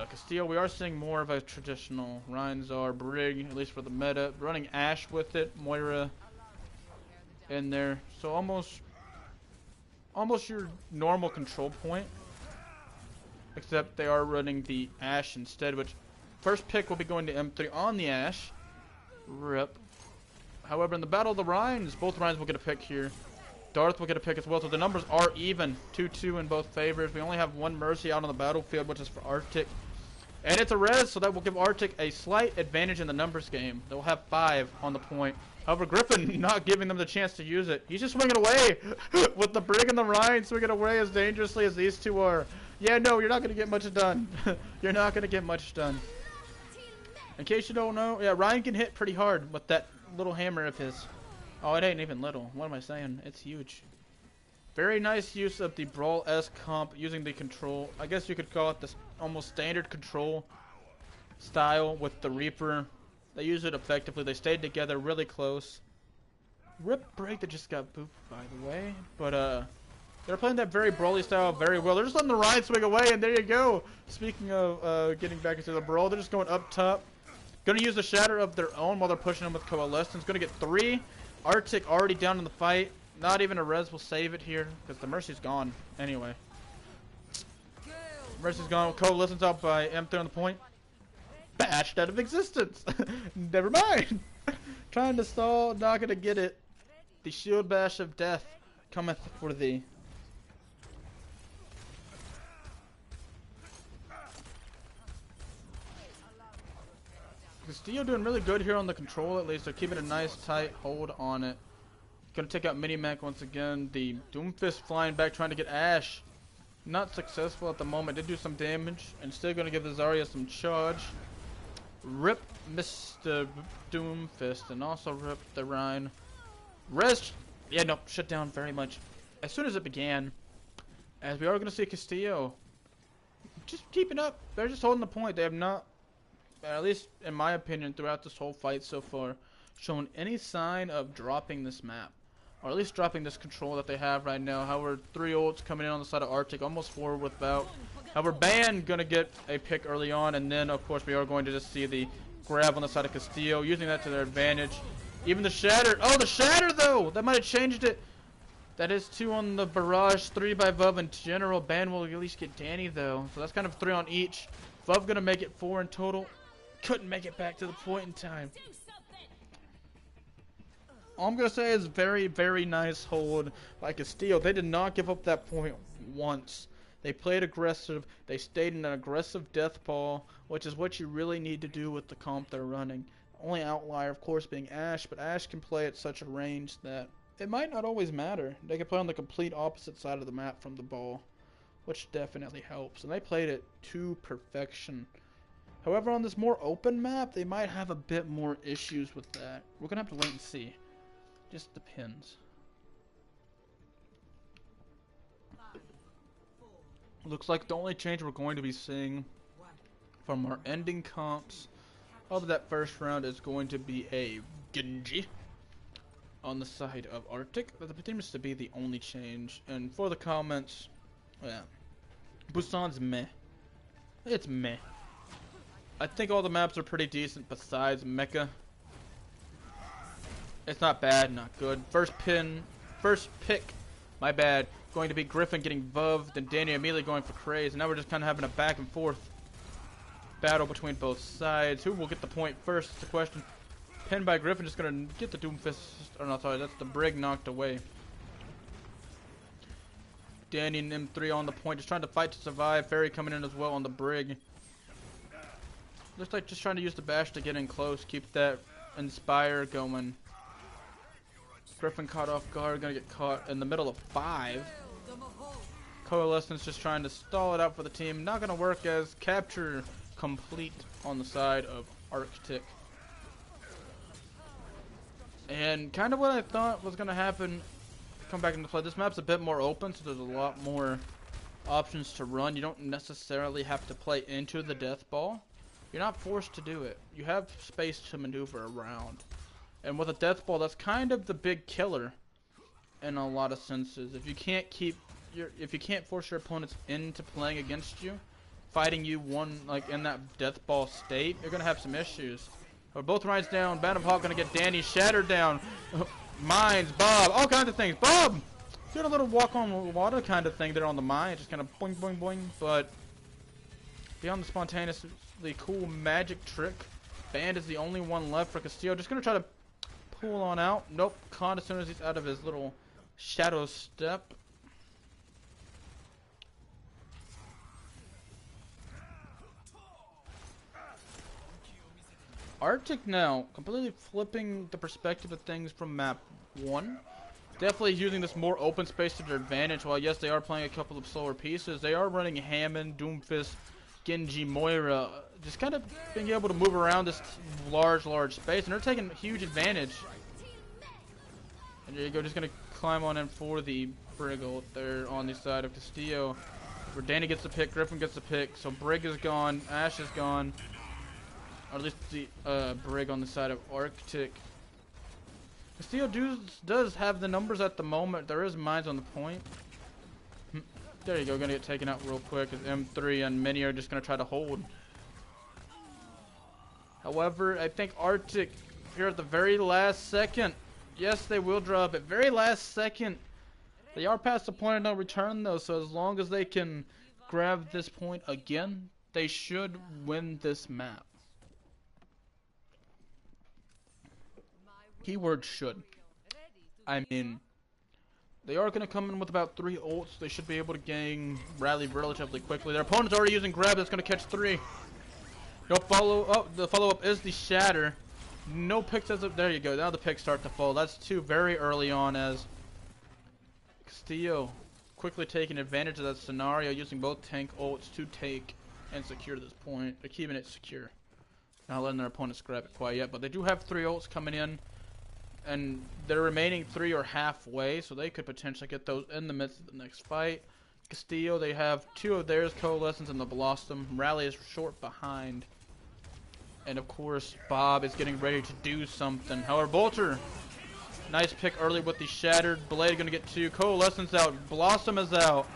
Castillo, we are seeing more of a traditional Reinzar Brig, at least for the meta. Running Ashe with it, Moira in there. So almost your normal control point. Except they are running the Ashe instead, which first pick will be going to M3 on the Ashe. Rip. However, in the Battle of the Rhines, both Rhines will get a pick here. Darth will get a pick as well, so the numbers are even. 2-2 in both favors. We only have one Mercy out on the battlefield, which is for Arctic. And it's a res, so that will give Arctic a slight advantage in the numbers game. They will have 5 on the point. However, Griffin not giving them the chance to use it. He's just swinging away with the Brig and the Rhine swinging away as dangerously as these two are. Yeah, no, you're not going to get much done. You're not going to get much done. In case you don't know, yeah, Ryan can hit pretty hard with that little hammer of his. Oh, it ain't even little. What am I saying? It's huge. Very nice use of the Brawl-esque comp using the control. I guess you could call it this almost standard control style with the Reaper. They use it effectively. They stayed together really close. Rip Break that just got booped, by the way. But, they're playing that very brawly style very well. They're just letting the Rhine swing away, and there you go. Speaking of getting back into the brawl, they're just going up top. Going to use the Shatter of their own while they're pushing them with Coalescence. Going to get 3. Arctic already down in the fight. Not even a res will save it here, because the Mercy's gone anyway. Mercy's gone. Coalescence out by M3 on the point. Bashed out of existence. Never mind. Trying to stall, not going to get it. The shield bash of death cometh for thee. Castillo doing really good here on the control, at least. They're keeping a nice tight hold on it. Gonna take out Minimac once again. The Doomfist flying back trying to get Ashe. Not successful at the moment. Did do some damage. And still gonna give the Zarya some charge. Rip Mr. Doomfist. And also rip the Rhine. Rest. Yeah, no. Shut down very much. As soon as it began. As we are gonna see Castillo. Just keeping up. They're just holding the point. They have not, at least in my opinion, throughout this whole fight so far, shown any sign of dropping this map. Or at least dropping this control that they have right now. However, 3 ults coming in on the side of Arctic, almost 4 without. However, Ban gonna get a pick early on, and then of course we are going to just see the grab on the side of Castillo, using that to their advantage. Even the Shatter, oh the Shatter though! That might have changed it. That is 2 on the Barrage, 3 by Vuv in general. Ban will at least get Danny though, so that's kind of 3 on each. Vuv gonna make it 4 in total. Couldn't make it back to the point in time. All I'm going to say is very, very nice hold by Castillo. They did not give up that point once. They played aggressive. They stayed in an aggressive death ball, which is what you really need to do with the comp they're running. Only outlier, of course, being Ashe, but Ashe can play at such a range that it might not always matter. They can play on the complete opposite side of the map from the ball, which definitely helps. And they played it to perfection. However, on this more open map, they might have a bit more issues with that. We're going to have to wait and see. Just depends. Looks like the only change we're going to be seeing from our ending comps of that first round is going to be a Genji on the side of Arctic. That seems to be the only change. And for the comments, yeah, Busan's meh. It's meh. I think all the maps are pretty decent besides Mecha. It's not bad, not good. First pick, my bad. Going to be Griffin getting Vuv, then Danny immediately going for Craze. And now we're just kind of having a back and forth battle between both sides. Who will get the point first is the question. Pinned by Griffin, just going to get the Doomfist. Or no, sorry, that's the Brig knocked away. Danny and M3 on the point, just trying to fight to survive. Fairy coming in as well on the Brig. Looks like just trying to use the bash to get in close, keep that Inspire going. Griffin caught off guard, gonna get caught in the middle of 5. Coalescence just trying to stall it out for the team. Not gonna work as capture complete on the side of Arctic. And kind of what I thought was gonna happen, come back into play. This map's a bit more open, so there's a lot more options to run. You don't necessarily have to play into the death ball. You're not forced to do it. You have space to maneuver around. And with a death ball, that's kind of the big killer in a lot of senses. If you can't if you can't force your opponents into playing against you, fighting you like in that death ball state, you're gonna have some issues. Or both Ryan's down. Bantam Hawk gonna get Danny shattered down. Mines, Bob, all kinds of things. Bob doing a little walk on water kind of thing there on the mine, just kind of boing boing boing. But beyond the spontaneously cool magic trick, Band is the only one left for Castillo. Just gonna try to pull on out. Nope, caught as soon as he's out of his little shadow step. Arctic now completely flipping the perspective of things from map 1. Definitely using this more open space to their advantage. While yes, they are playing a couple of slower pieces, they are running Hammond, Doomfist, Genji, Moira, just kind of being able to move around this large space, and they're taking huge advantage. And there you go, just gonna climb on in for the Brig ult there on the side of Castillo, where Danny gets the pick, Griffin gets the pick, so Brig is gone, Ashe is gone, or at least the Brig on the side of Arctic. Castillo does have the numbers at the moment. There is mines on the point. There you go, gonna get taken out real quick as M3 and Mini are just gonna try to hold. However, I think Arctic here at the very last second, yes, they will drop it. Very last second. They are past the point of no return though, so as long as they can grab this point again, they should win this map. Keyword should. I mean, they are going to come in with about 3 ults. They should be able to gain rally relatively quickly. Their opponent's already using grab. That's going to catch 3. No follow. Oh, the follow-up is the shatter. No picks as of there. You go. Now the picks start to fall. That's 2 very early on as Castillo quickly taking advantage of that scenario, using both tank ults to take and secure this point. They're keeping it secure. Not letting their opponents grab it quite yet, but they do have 3 ults coming in. And their remaining 3 are halfway, so they could potentially get those in the midst of the next fight. Castillo, they have 2 of theirs, Coalescence and the Blossom. Rally is short behind. And of course, Bob is getting ready to do something. However, Bolter, nice pick early with the Shattered. Blade gonna get 2. Coalescence out. Blossom is out.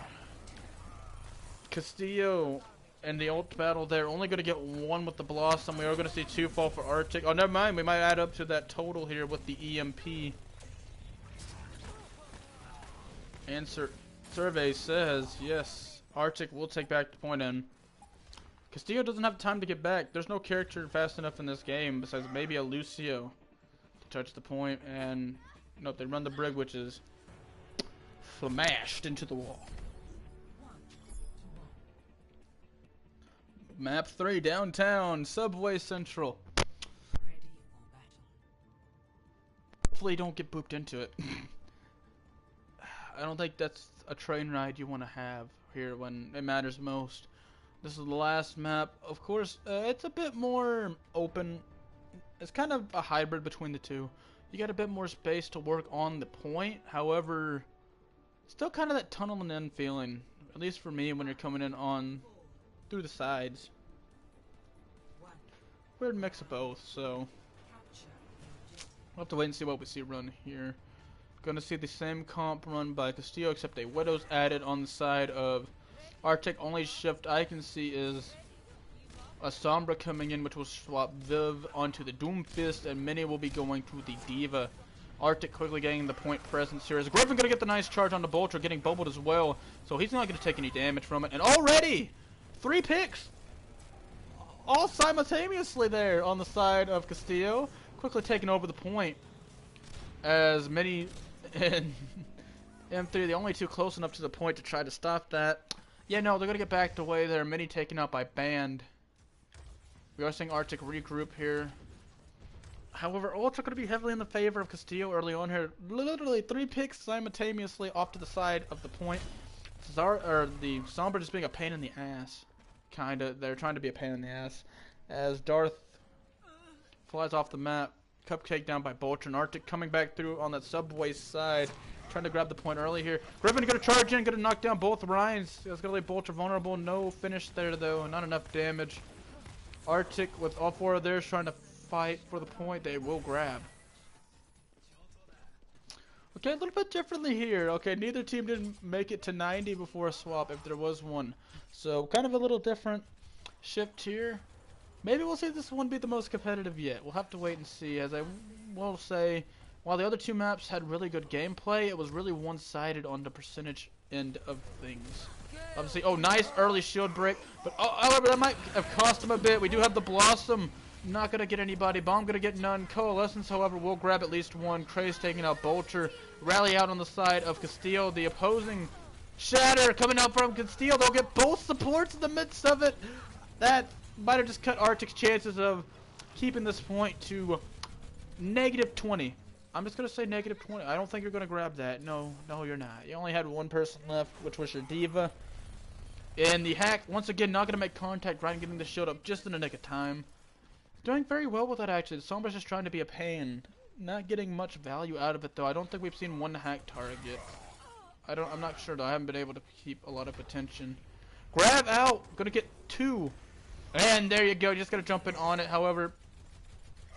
Castillo and the ult battle there, only going to get 1 with the Blossom. We are going to see 2 fall for Arctic. Oh, never mind. We might add up to that total here with the EMP. Answer survey says, yes, Arctic will take back the point in. Castillo doesn't have time to get back. There's no character fast enough in this game besides maybe a Lucio to touch the point. And, nope, they run the Brig, which is smashed into the wall. Map 3, downtown, Subway Central. Ready for battle. Hopefully don't get booped into it. I don't think that's a train ride you want to have here when it matters most. This is the last map. Of course, it's a bit more open. It's kind of a hybrid between the two. You got a bit more space to work on the point. However, still kind of that tunnel and end feeling. At least for me when you're coming in on through the sides. Weird mix of both, so we'll have to wait and see what we see run here. Gonna see the same comp run by Castillo, except a Widow's added on the side of Arctic. Only shift I can see is a Sombra coming in, which will swap Viv onto the Doomfist, and Mini will be going to the Diva. Arctic quickly getting the point presence here. Is Griffin gonna get the nice charge on the Bolter, getting bubbled as well, so he's not gonna take any damage from it. And already 3 picks, all simultaneously there on the side of Castillo, quickly taking over the point. As Mini and M3, the only 2 close enough to the point to try to stop that. Yeah, no, they're gonna get backed away there. Mini taken out by Band. We are seeing Arctic regroup here. However, ults are going to be heavily in the favor of Castillo early on here. Literally 3 picks simultaneously off to the side of the point. The Sombra just being a pain in the ass. Kinda. They're trying to be a pain in the ass. As Darth flies off the map. Cupcake down by Bolter. And Arctic coming back through on that subway side. Trying to grab the point early here. Griffin going to charge in. Going to knock down both Ryans. It's going to leave Bolter vulnerable. No finish there though. Not enough damage. Arctic with all 4 of theirs trying to fight for the point. They will grab. Okay, a little bit differently here. Okay, neither team didn't make it to 90 before a swap, if there was one. So, kind of a little different shift here. Maybe we'll see this one be the most competitive yet. We'll have to wait and see. As I will say, while the other two maps had really good gameplay, it was really one-sided on the percentage end of things. Obviously, oh, nice early shield break. But, however, that might have cost him a bit. We do have the Blossom. Not going to get anybody. Bomb going to get none. Coalescence, however, will grab at least one. Craze taking out Bolter. Rally out on the side of Castillo. The opposing Shatter coming out from Castillo. They'll get both supports in the midst of it. That might have just cut Arctic's chances of keeping this point to -20. I'm just going to say -20. I don't think you're going to grab that. No, you're not. You only had one person left, which was your Diva. And the hack, once again, not going to make contact. Ryan getting the shield up just in the nick of time. Doing very well with that, actually. Sombra's just trying to be a pain. Not getting much value out of it, though. I don't think we've seen one hack target. I'm not sure, though. I haven't been able to keep a lot of attention. Grab out. Going to get 2. And there you go. Just going to jump in on it. However,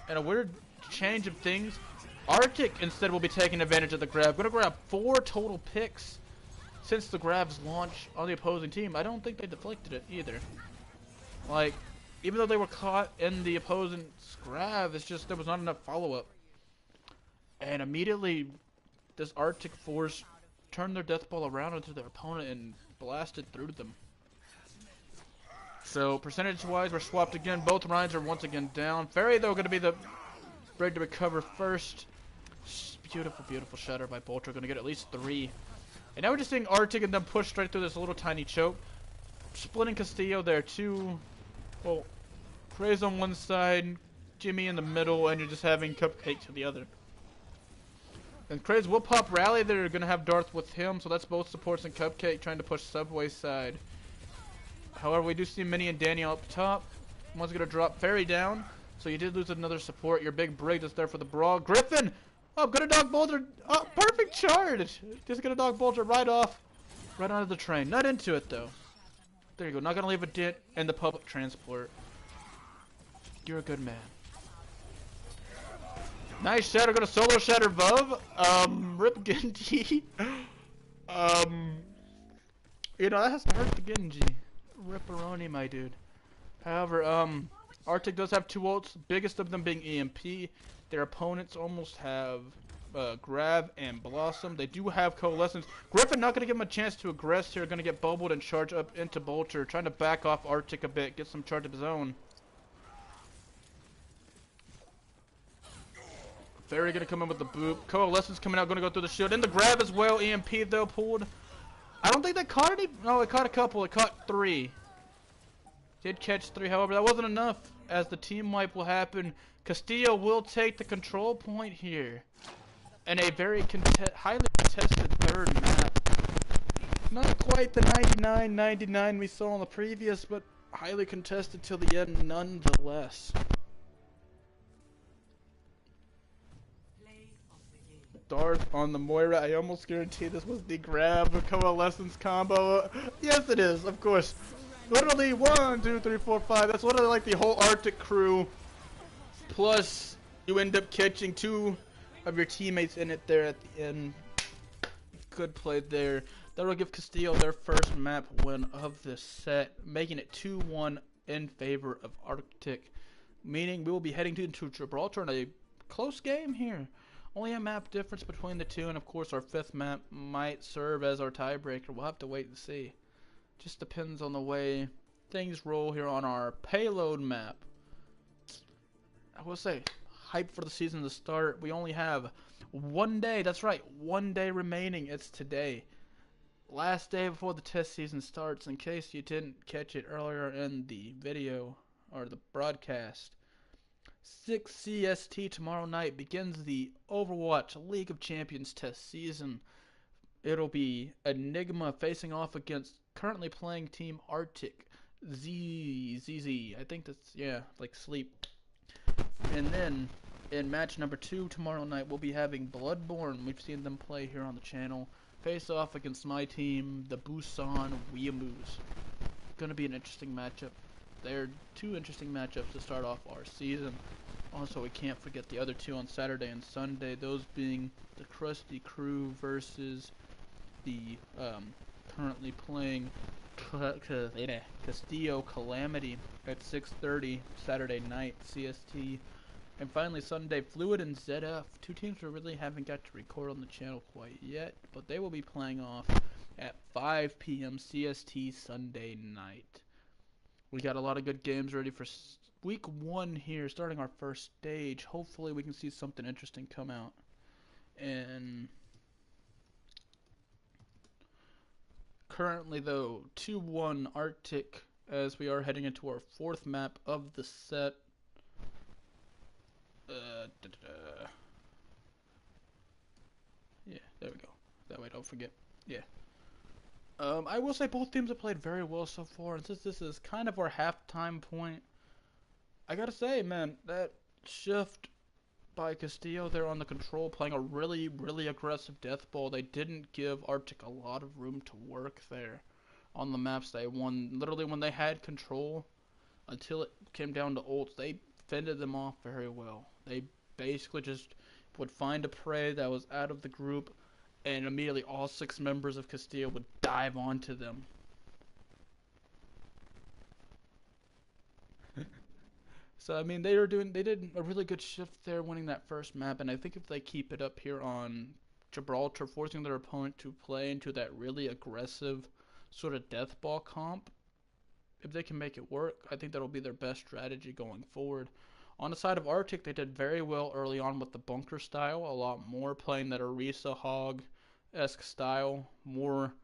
in a weird change of things, Arctic instead will be taking advantage of the grab. Going to grab 4 total picks since the grab's launch on the opposing team. I don't think they deflected it either. Like, even though they were caught in the opposing's grab, it's just there was not enough follow-up. And immediately, this Arctic force turned their death ball around into their opponent and blasted through them. So, percentage-wise, we're swapped again. Both Ryans are once again down. Fairy, though, going to be the break to recover first. Beautiful, beautiful shatter by Bolter. Going to get at least 3. And now we're just seeing Arctic and them push straight through this little tiny choke. Splitting Castillo there, too. Well, Craze on one side, Jimmy in the middle, and you're just having Cupcake to the other. And Craze will pop Rally. They're going to have Darth with him, so that's both supports and Cupcake trying to push Subway side. However, we do see Minnie and Daniel up top. One's going to drop Fairy down, so you did lose another support. Your big Brig that's there for the brawl. Griffin! Oh, going to dog Bolter. Oh, perfect charge! Just going to dog Bolter right off. Right onto the train. Not into it, though. There you go. Not going to leave a dent in the public transport. You're a good man. Nice shatter. Going to solo shatter Vuv. Rip Genji. You know, that has to hurt the Genji. Ripperoni, my dude. However, Arctic does have 2 ults. Biggest of them being EMP. Their opponents almost have Grab and Blossom. They do have Coalescence. Griffin not going to give him a chance to aggress here. Going to get bubbled and charge up into Bolter. Trying to back off Arctic a bit. Get some charge of his own. Fairy going to come in with the boop. Coalescence coming out. Going to go through the shield. And the grab as well. EMP though pulled. I don't think they caught any. No, it caught a couple. It caught 3. Did catch 3. However, that wasn't enough. As the team wipe will happen, Castillo will take the control point here. And a very highly contested third map. Not quite the 99-99 we saw in the previous, but highly contested till the end nonetheless. Darth on the Moira. I almost guarantee this was the grab Coalescence combo. Yes, it is, of course. Literally 1, 2, 3, 4, 5. That's literally like the whole Arctic crew. Plus, you end up catching 2 of your teammates in it there at the end. Good play there. That'll give Castillo their first map win of this set, making it 2-1 in favor of Arctic. Meaning we will be heading into Gibraltar in a close game here. Only a map difference between the two, and of course our 5th map might serve as our tiebreaker. We'll have to wait and see. Just depends on the way things roll here on our payload map. I will say, hype for the season to start. We only have 1 day. That's right, 1 day remaining. It's today. Last day before the test season starts. In case you didn't catch it earlier in the video or the broadcast. 6 CST tomorrow night begins the Overwatch League of Champions test season. It'll be Enigma facing off against currently playing Team Arctic. ZZ. I think that's, yeah, like sleep. And then, in match number 2 tomorrow night, we'll be having Bloodborne. We've seen them play here on the channel. Face off against my team, the Busan Weeaboos. Gonna be an interesting matchup. They're 2 interesting matchups to start off our season. Also, we can't forget the other two on Saturday and Sunday, those being the Krusty Crew versus the currently playing Castillo Calamity at 6:30 Saturday night CST. And finally Sunday, Fluid and ZF, two teams we really haven't got to record on the channel quite yet, but they will be playing off at 5 p.m. CST Sunday night. We got a lot of good games ready for week 1 here, starting our first stage. Hopefully we can see something interesting come out. And currently though, 2-1 Arctic as we are heading into our 4th map of the set. Yeah, there we go. That way don't forget. Yeah. I will say both teams have played very well so far, and since this is kind of our halftime point, I gotta say, man, that shift by Castillo there on the control, playing a really, really aggressive death ball, they didn't give Arctic a lot of room to work there on the maps they won. Literally, when they had control, until it came down to ults, they fended them off very well. They basically just would find a prey that was out of the group, and immediately all 6 members of Castillo would dive onto them. So I mean, they did a really good shift there, winning that first map, and I think if they keep it up here on Gibraltar, forcing their opponent to play into that really aggressive sort of death ball comp, if they can make it work, I think that'll be their best strategy going forward. On the side of Arctic, they did very well early on with the bunker style, a lot more playing that Orisa Hog-esque style, more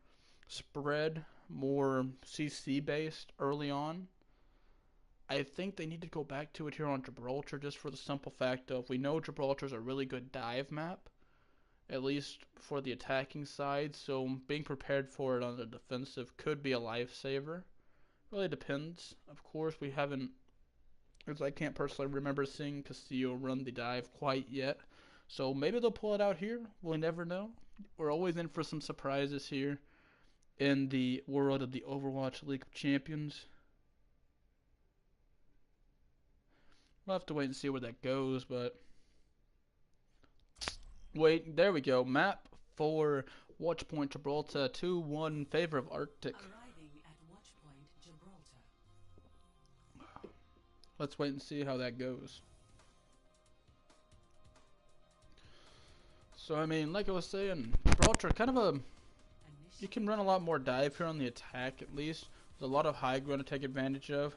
spread, more CC based early on. I think they need to go back to it here on Gibraltar, just for the simple fact of we know Gibraltar's a really good dive map, at least for the attacking side, so being prepared for it on the defensive could be a lifesaver. Really depends. Of course, we haven't, because I can't personally remember seeing Castillo run the dive quite yet, so maybe they'll pull it out here. We'll never know. We're always in for some surprises here in the world of the Overwatch League of Champions. We'll have to wait and see where that goes, but wait, there we go. Map for Watchpoint Gibraltar, 2-1 in favor of Arctic. Arriving at Watchpoint Gibraltar. Let's wait and see how that goes. So I mean, like I was saying, Gibraltar kind of a, you can run a lot more dive here on the attack at least. There's a lot of high ground to take advantage of.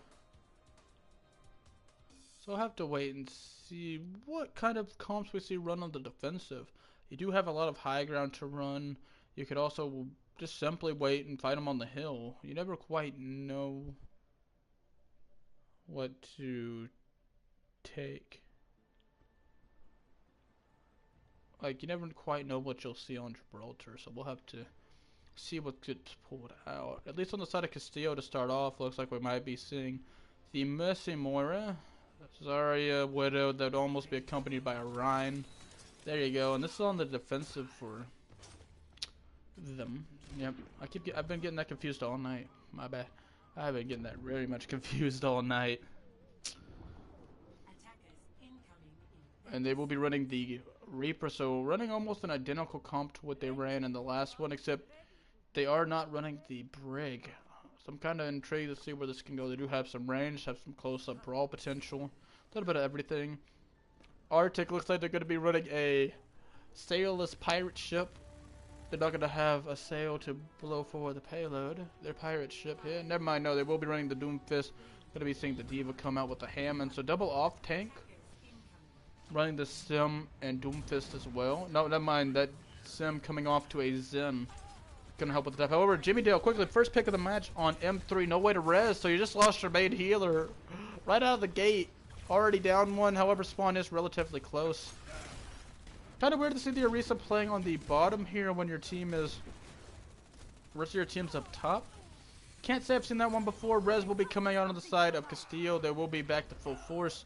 So I'll have to wait and see what kind of comps we see run on the defensive. You do have a lot of high ground to run. You could also just simply wait and fight them on the hill. You never quite know what to take. Like, you never quite know what you'll see on Gibraltar, so we'll have to see what gets pulled out. At least on the side of Castillo to start off, looks like we might be seeing the Mercy Moira, Zarya, Widow, that would almost be accompanied by a Rhine. There you go, and this is on the defensive for them. Yep, I've been getting that confused all night. My bad. I've been getting that very much confused all night. And they will be running the Reaper, so running almost an identical comp to what they ran in the last one, except they are not running the Brig. So I'm kind of intrigued to see where this can go. They do have some range, have some close-up brawl potential, a little bit of everything. Arctic looks like they're going to be running a sailless pirate ship. They're not going to have a sail to blow for the payload. Their pirate ship here. Never mind, no, they will be running the Doomfist. Going to be seeing the Diva come out with the Hammond. So double off tank. Running the Sim and Doomfist as well. No, never mind, that Sim coming off to a Zen. Gonna help with the death. However, Jimmy Dale quickly, first pick of the match on M3. No way to res, so you just lost your main healer right out of the gate. Already down one, however, spawn is relatively close. Kind of weird to see the Orisa playing on the bottom here when your team is, the rest of your team's up top. Can't say I've seen that one before. Res will be coming out on the side of Castillo. They will be back to full force.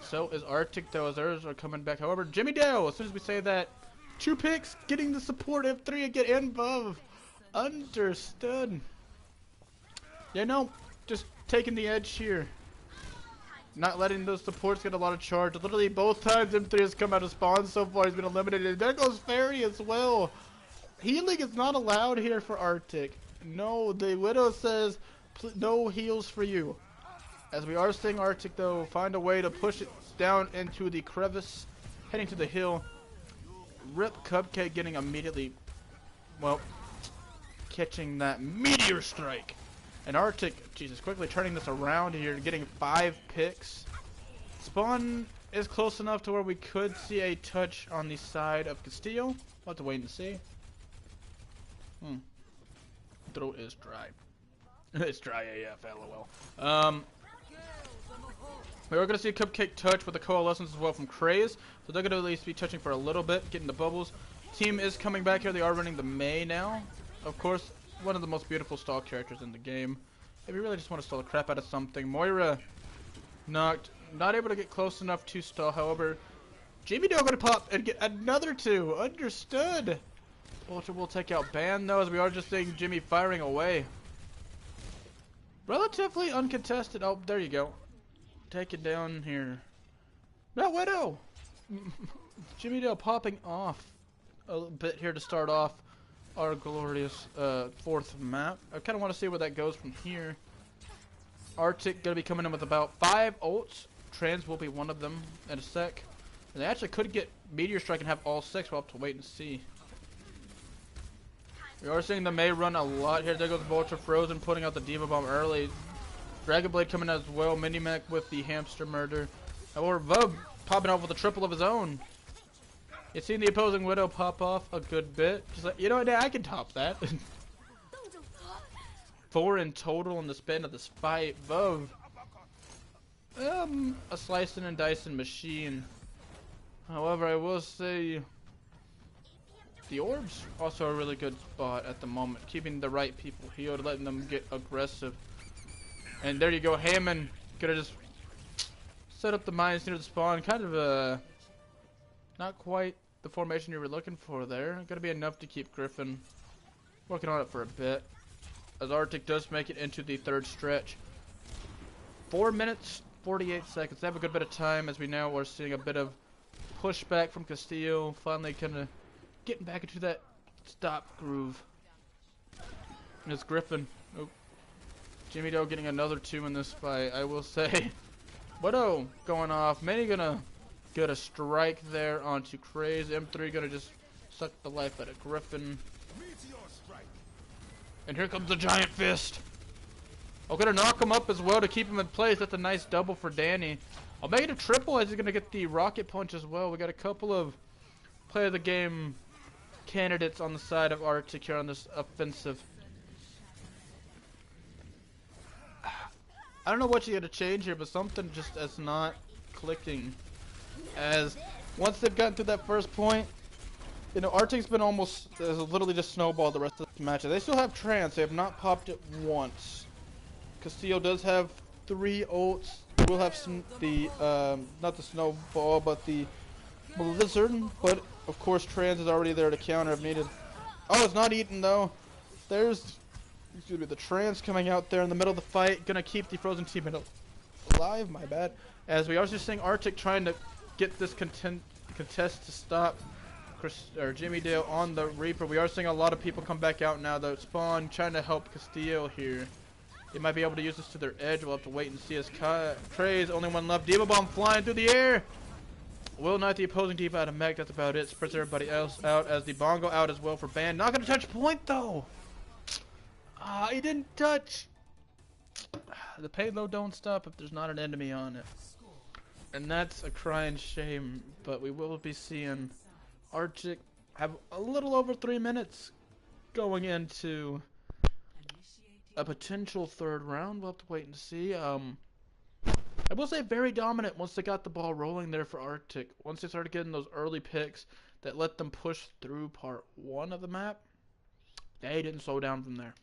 So is Arctic, though, as theirs are coming back. However, Jimmy Dale, as soon as we say that, 2 picks, getting the support F3 and get in above. Understood. Yeah, no, just taking the edge here. not letting those supports get a lot of charge. Literally both times M3 has come out of spawn so far, he's been eliminated. There goes Fairy as well. Healing is not allowed here for Arctic. No, the Widow says no heals for you. As we are seeing Arctic though find a way to push it down into the crevice, heading to the hill. Rip Cupcake getting immediately, well, catching that meteor strike. And Arctic, Jesus, quickly turning this around here, getting 5 picks. Spawn is close enough to where we could see a touch on the side of Castillo. We'll have to wait and see. Throat is dry. It's dry AF, lol. We are going to see a Cupcake touch with the Coalescence as well from Craze. So they're going to at least be touching for a little bit, getting the bubbles. Team is coming back here. They are running the Mei now. Of course, one of the most beautiful stall characters in the game. If you really just want to stall the crap out of something. Moira knocked. Not able to get close enough to stall. However, Jamie Doe going to pop and get another 2. Understood. Vulture will take out Ban though, as we are just seeing Jimmy firing away. Relatively uncontested. Oh, there you go. Take it down here. No, Widow! Jimmy Dale popping off a bit here to start off our glorious 4th map. I kind of want to see where that goes from here. Arctic going to be coming in with about 5 ults. Trans will be one of them in a sec. And they actually could get Meteor Strike and have all 6. We'll have to wait and see. We are seeing the Mei run a lot here. There goes Vulture Frozen putting out the Diva Bomb early. Dragon Blade coming as well. Minimac with the Hamster Murder. Or Vub popping off with a triple of his own. You've seen the opposing Widow pop off a good bit. Just like, you know what, I can top that. 4 in total in the span of this fight. Vub. A slicing and dicing machine. However, I will say the orbs also a really good spot at the moment. Keeping the right people healed, letting them get aggressive. And there you go, Hammond gonna just set up the mines near the spawn. Kind of not quite the formation you were looking for there. Gonna be enough to keep Griffin working on it for a bit. As Arctic does make it into the 3rd stretch. 4 minutes, 48 seconds. They have a good bit of time as we now are seeing a bit of pushback from Castillo. Finally kind of getting back into that stop groove. And it's Griffin. Oh. Jimmy Doe getting another 2 in this fight, I will say. Widow going off. Many gonna get a strike there onto Craze. M3 gonna just suck the life out of Griffin. And here comes the Giant Fist. Oh, gonna knock him up as well to keep him in place. That's a nice double for Danny. I'll make it a triple as he's gonna get the Rocket Punch as well. We got a couple of play of the game candidates on the side of Arctic here on this offensive. I don't know what you gotta change here, but something just is not clicking. As once they've gotten through that first point, you know, Arctic's been almost literally just snowballed the rest of the match. They still have Trance. They have not popped it once. Castillo does have 3 ults. We'll have some not the snowball, but the blizzard. But of course, Trance is already there to counter if needed. Oh, it's not eaten though. There's, excuse me, the Trance coming out there in the middle of the fight, gonna keep the Frozen team alive. My bad. As we are just seeing Arctic trying to get this contest to stop. Jimmy Dale on the Reaper. We are seeing a lot of people come back out now. The spawn trying to help Castillo here. They might be able to use this to their edge. We'll have to wait and see as Craze, only one left. Diva Bomb flying through the air. Will not the opposing Diva out of mech. That's about it. Spreads everybody else out as the Bongo out as well for Ban. Not going to touch point though. He didn't touch. The payload don't stop if there's not an enemy on it. And that's a crying shame. But we will be seeing Arctic have a little over 3 minutes going into a potential 3rd round. We'll have to wait and see. I will say very dominant once they got the ball rolling there for Arctic. Once they started getting those early picks that let them push through part 1 of the map, they didn't slow down from there.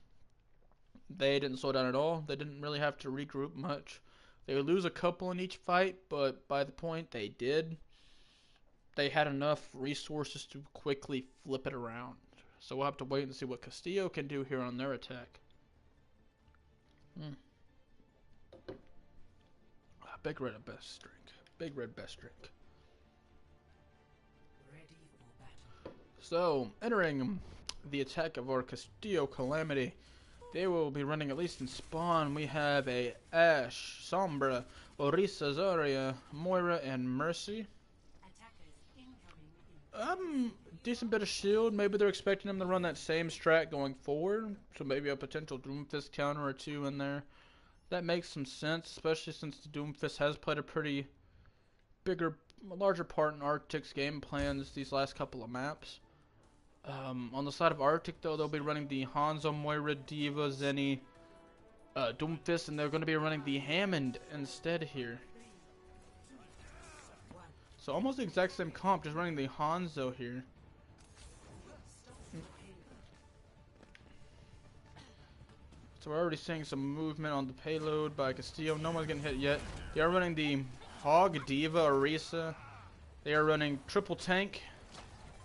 They didn't slow down at all. They didn't really have to regroup much. They would lose a couple in each fight, but by the point they did, they had enough resources to quickly flip it around. So we'll have to wait and see what Castillo can do here on their attack. Big red best drink. Big red best drink. Ready for battle. So, entering the attack of our Castillo Calamity, they will be running, at least in spawn, we have a Ashe, Sombra, Orisa, Zarya, Moira, and Mercy. Attackers incoming in Decent bit of shield. Maybe they're expecting him to run that same strat going forward, so maybe a potential Doomfist counter or two in there. That makes some sense, especially since the Doomfist has played a pretty larger part in Arctic's game plans these last couple of maps. On the side of Arctic, though, they'll be running the Hanzo, Moira, Diva, Zenny, Doomfist, and they're going to be running the Hammond instead here. So almost the exact same comp, just running the Hanzo here. So we're already seeing some movement on the payload by Castillo. No one's getting hit yet. They are running the Hog, Diva, Orisa. They are running triple tank.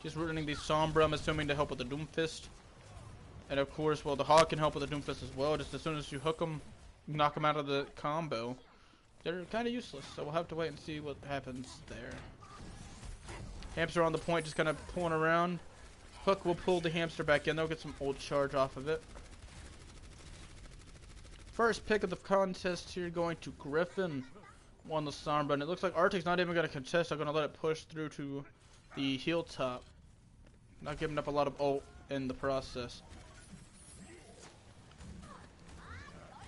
Just running the Sombra, I'm assuming, to help with the Doomfist. And of course, well, the Hog can help with the Doomfist as well. Just as soon as you hook them, knock them out of the combo. They're kind of useless, so we'll have to wait and see what happens there. Hamster on the point, just kind of pulling around. Hook will pull the hamster back in. They'll get some ult charge off of it. First pick of the contest here going to Griffin. Won the Sombra, and it looks like Arctic's not even going to contest. They're going to let it push through to the hilltop. Not giving up a lot of ult in the process.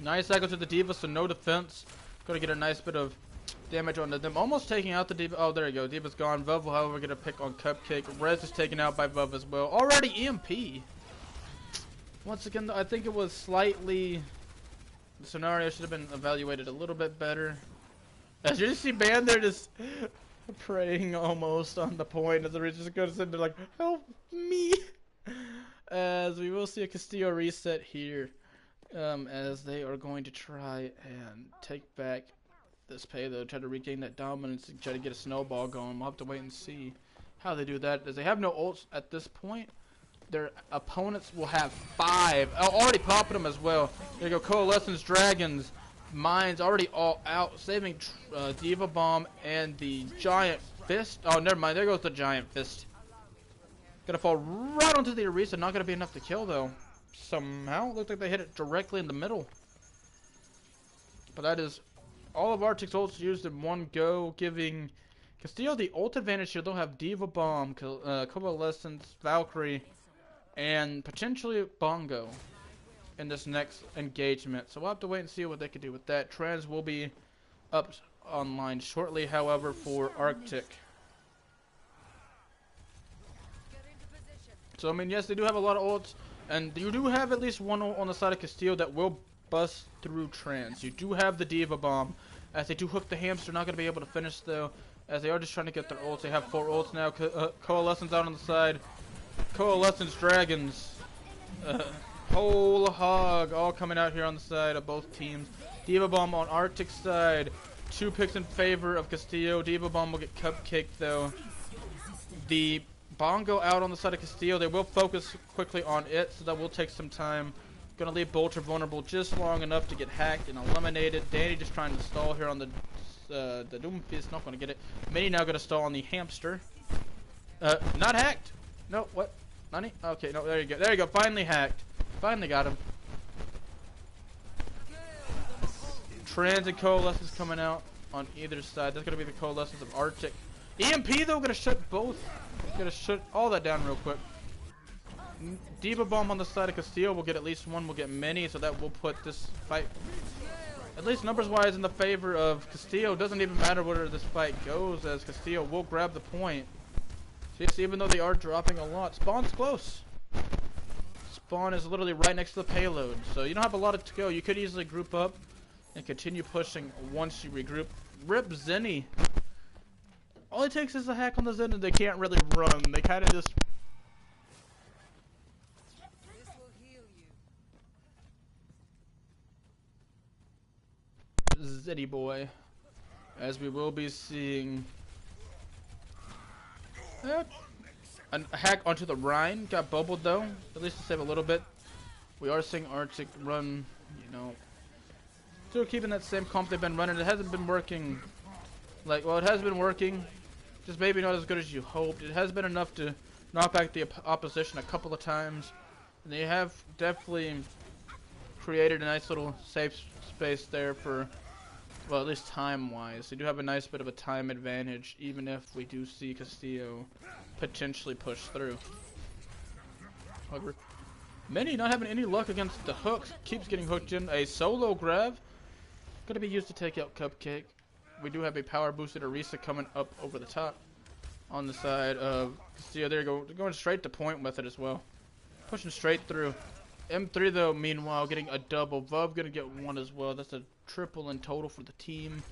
Nice cycle to the Diva, so no defense. Going to get a nice bit of damage onto them. Almost taking out the Diva. Oh, there you go. Diva's gone. Vuv will, however, get a pick on Cupcake. Rez is taken out by Vuv as well. Already EMP. Once again, I think it was slightly... The scenario should have been evaluated a little bit better. As you see, Band there just praying almost on the point as the just goes in there like, help me! As we will see a Castillo reset here. As they are going to try and take back this payload, try to regain that dominance and try to get a snowball going. We'll have to wait and see how they do that, as they have no ults at this point. Their opponents will have 5. Oh, already popping them as well. There you go, Coalescence, Dragons, Mines already all out, saving Diva Bomb and the Giant Fist. Oh, never mind, there goes the Giant Fist. Gonna fall right onto the Orisa, not gonna be enough to kill though. Somehow, looks like they hit it directly in the middle. But that is all of Arctic's ults used in one go, giving Castillo the ult advantage here. They'll have Diva Bomb, Coalescence, Valkyrie, and potentially Bongo in this next engagement. So we'll have to wait and see what they can do with that. Trans will be up online shortly, however, for Arctic. So, I mean, yes, they do have a lot of ults, and you do have at least one ult on the side of Castillo that will bust through Trans. You do have the Diva Bomb, as they do hook the hamster. Not going to be able to finish, though, as they are just trying to get their ults. They have 4 ults now. Coalescence out on the side. Coalescence, Dragons, Whole Hog, all coming out here on the side of both teams. Diva Bomb on Arctic's side. 2 picks in favor of Castillo. Diva Bomb will get cupcaked though. The Bongo out on the side of Castillo. They will focus quickly on it, so that will take some time. Gonna leave Bolter vulnerable just long enough to get hacked and eliminated. Danny just trying to stall here on the Doomfist. Not gonna get it. Mini now gonna stall on the hamster. Not hacked. No, what? Nani? Okay, no, there you go. There you go. Finally hacked. Finally got him. Trans and Coalescence coming out on either side. That's going to be the Coalescence of Arctic. EMP, though, going to shut both. Going to shut all that down real quick. Diva Bomb on the side of Castillo will get at least one. We'll get many, so that will put this fight, at least numbers-wise, in the favor of Castillo. Doesn't even matter where this fight goes, as Castillo will grab the point. Yes, even though they are dropping a lot. Spawn's close. Spawn is literally right next to the payload, so you don't have a lot to go. You could easily group up and continue pushing once you regroup. Rip Zenny. All it takes is a hack on the Zen and they can't really run. They kind of just... This will heal you. Zenny boy. As we will be seeing... a hack onto the Rhine. Got bubbled though, at least to save a little bit. We are seeing Arctic run, you know, still keeping that same comp they've been running. It hasn't been working. Well, it has been working. Just maybe not as good as you hoped. It has been enough to knock back the opposition a couple of times. And they have definitely created a nice little safe space there for, well, at least time-wise. They do have a nice bit of a time advantage, even if we do see Castillo potentially push through. However, Mini not having any luck against the hooks. Keeps getting hooked in. A solo grab. Going to be used to take out Cupcake. We do have a power boosted Orisa coming up over the top. On the side of Castillo. There you go. They're going straight to point with it as well. Pushing straight through. M3 though, meanwhile, getting a double. Vuv going to get one as well. That's a triple in total for the team.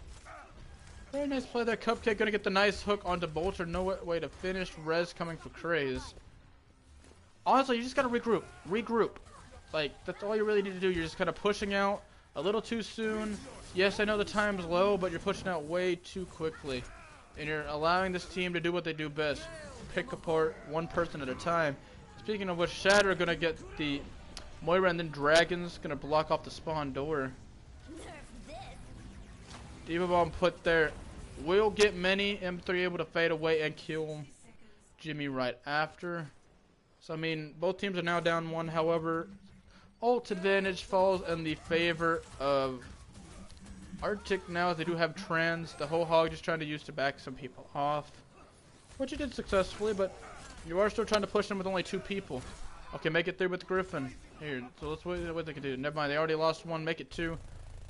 Very nice play there. Cupcake going to get the nice hook onto Bolter. No way to finish. Rez coming for Craze. Honestly, you just gotta regroup. Regroup. Like, that's all you really need to do. You're just kind of pushing out a little too soon. Yes, I know the time's low, but you're pushing out way too quickly. And you're allowing this team to do what they do best. Pick apart one person at a time. Speaking of which, Shatter are gonna get the Moira, and then Dragon's gonna block off the spawn door. Diva Bomb put there. Will get Many. M3 able to fade away and kill Jimmy right after. So, I mean, both teams are now down one. However, ult advantage falls in the favor of Arctic now, as they do have Trans. The whole hog just trying to use to back some people off. Which he did successfully, but you are still trying to push them with only 2 people. Okay, make it 3 with Griffin. Here, so let's wait what they can do. Never mind, they already lost 1. Make it 2.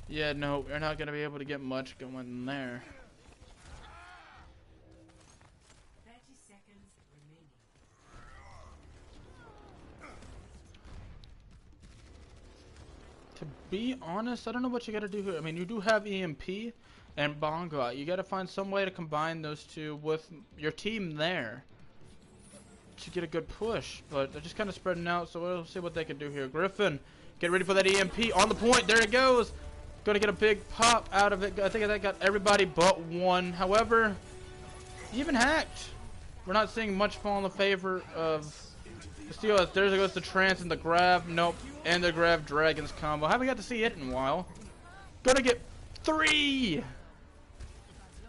Yeah, no, they're not going to be able to get much going there. 30 seconds remaining. To be honest, I don't know what you got to do here. I mean, you do have EMP and Bongo. You got to find some way to combine those two with your team there to get a good push. But they're just kind of spreading out, so we'll see what they can do here. Griffin, get ready for that EMP on the point. There it goes. Going to get a big pop out of it. I think that got everybody but one. However, even hacked. We're not seeing much fall in the favor of Castillo. There goes the trance and the grab. Nope. And the grab Dragons combo. Haven't got to see it in a while. Gonna get 3!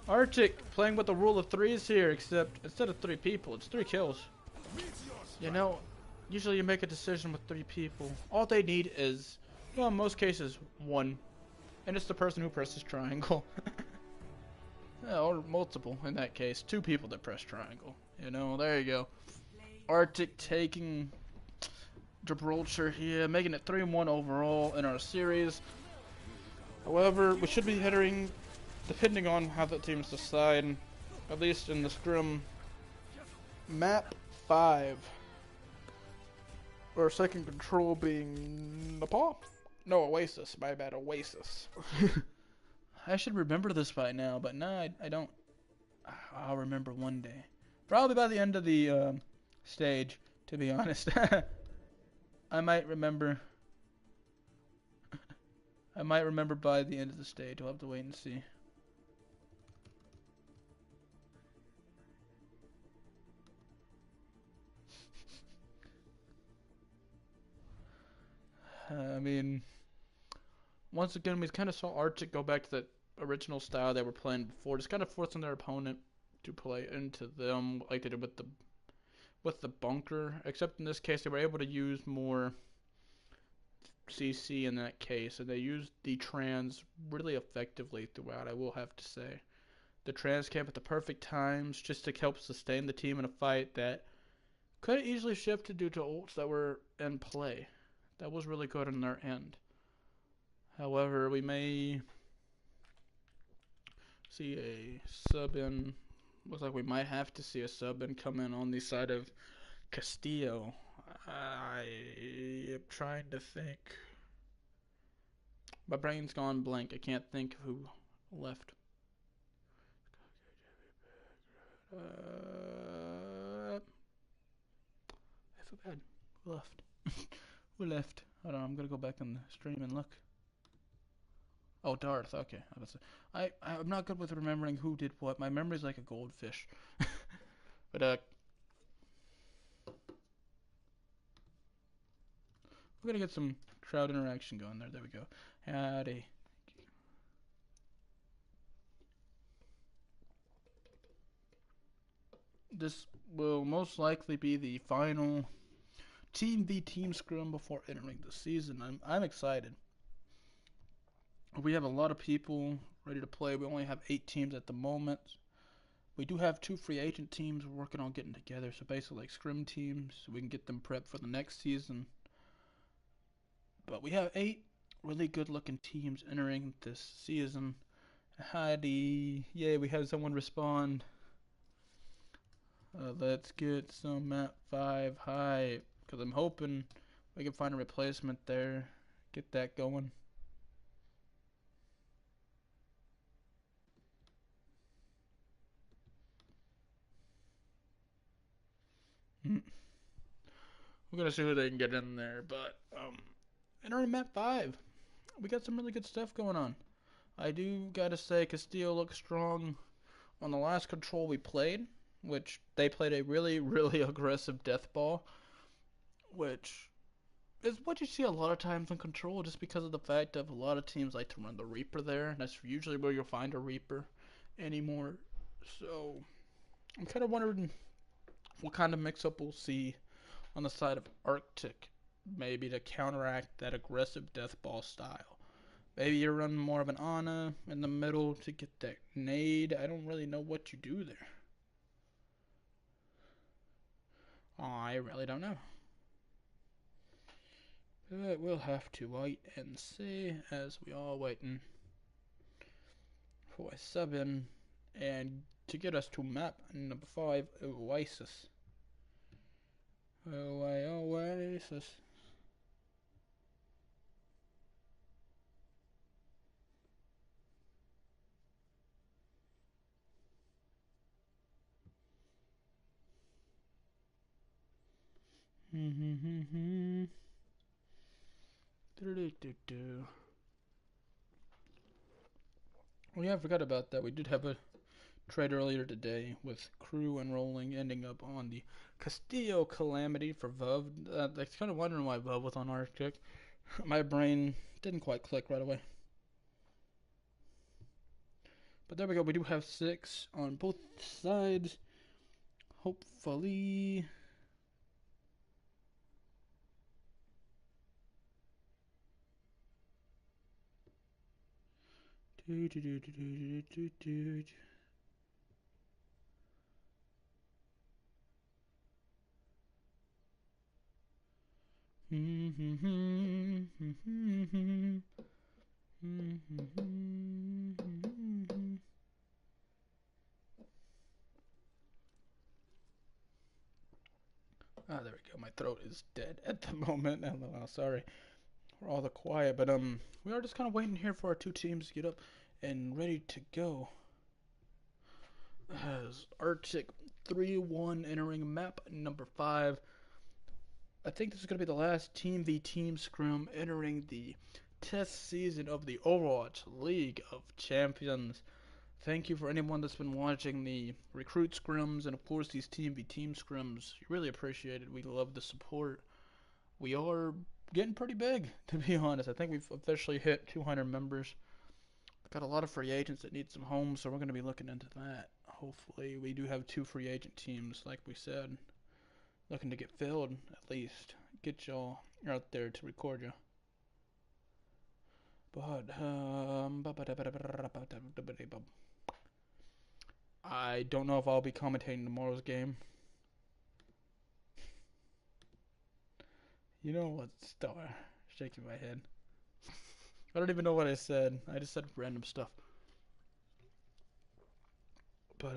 Arctic playing with the rule of 3s here, except instead of 3 people, it's 3 kills. You know, usually you make a decision with 3 people. All they need is, well, in most cases, 1. And it's the person who presses triangle. Yeah, or multiple in that case. 2 people that press triangle. You know, there you go. Arctic taking Gibraltar here, making it 3-1 overall in our series. However, we should be heading, depending on how the teams decide, at least in the Scrim, map 5. Our second control being Nepal? No, Oasis. My bad, Oasis. I should remember this by now, but no, I don't. I'll remember one day. Probably by the end of the stage, to be honest. I might remember. I might remember by the end of the stage. We'll have to wait and see. I mean, once again, we kind of saw Arctic go back to that original style they were playing before, just kind of forcing their opponent to play into them like they did with the bunker. Except in this case, they were able to use more CC in that case, and they used the trans really effectively throughout, I will have to say. The trans came at the perfect times just to help sustain the team in a fight that could have easily shifted due to ults that were in play. That was really good on their end. However, we may see a sub in. Looks like we might have to see a sub in come in on the side of Castillo. I am trying to think. My brain's gone blank. I can't think of who left. I feel bad. Who left? Who left? Hold on, I'm gonna go back on the stream and look. Oh, Darth. Okay, I'm not good with remembering who did what. My memory's like a goldfish. But we're gonna get some crowd interaction going there. There we go. Howdy. this will most likely be the final Team v Team Scrim before entering the season. I'm excited. We have a lot of people ready to play. We only have 8 teams at the moment. We do have 2 free agent teams we're working on getting together, so basically like scrim teams, so we can get them prepped for the next season. But we have 8 really good looking teams entering this season. Heidi, yay, we had someone respond. Let's get some map 5 hype, because I'm hoping we can find a replacement there, get that going. We're gonna see who they can get in there, but entering map 5, we got some really good stuff going on. I do gotta say Castillo looks strong on the last control we played, which they played a really, really aggressive death ball, which is what you see a lot of times in control, just because of the fact of a lot of teams like to run the Reaper there. And that's usually where you'll find a Reaper anymore. So I'm kind of wondering what kind of mix-up we'll see on the side of Arctic, maybe to counteract that aggressive death ball style. Maybe you run more of an Ana in the middle to get that nade. I don't really know what you do there. I really don't know. But we'll have to wait and see as we are waiting for a sub in and to get us to map number 5, Oasis. Oasis. Oh yeah, I forgot about that. We did have a trade earlier today with Crew enrolling, ending up on the Castillo Calamity for Vuv. I was kind of wondering why Vuv was on Arctic. My brain didn't quite click right away. But there we go. We do have 6 on both sides. Hopefully. Ah, there we go. My throat is dead at the moment. LOL, sorry for all the quiet, but we are just kind of waiting here for our 2 teams to get up and ready to go. As Arctic 3-1 entering map number 5. I think this is going to be the last Team v Team Scrim entering the test season of the Overwatch League of Champions. Thank you for anyone that's been watching the recruit scrims and of course these Team v Team scrims. You really appreciate it. We love the support. We are getting pretty big, to be honest. I think we've officially hit 200 members. Got a lot of free agents that need some homes, so we're going to be looking into that. Hopefully, we do have 2 free agent teams, like we said, looking to get filled at least. Get y'all out there to record you. But I don't know if I'll be commentating tomorrow's game. You know what, Star? Shaking my head. I don't even know what I said. I just said random stuff. But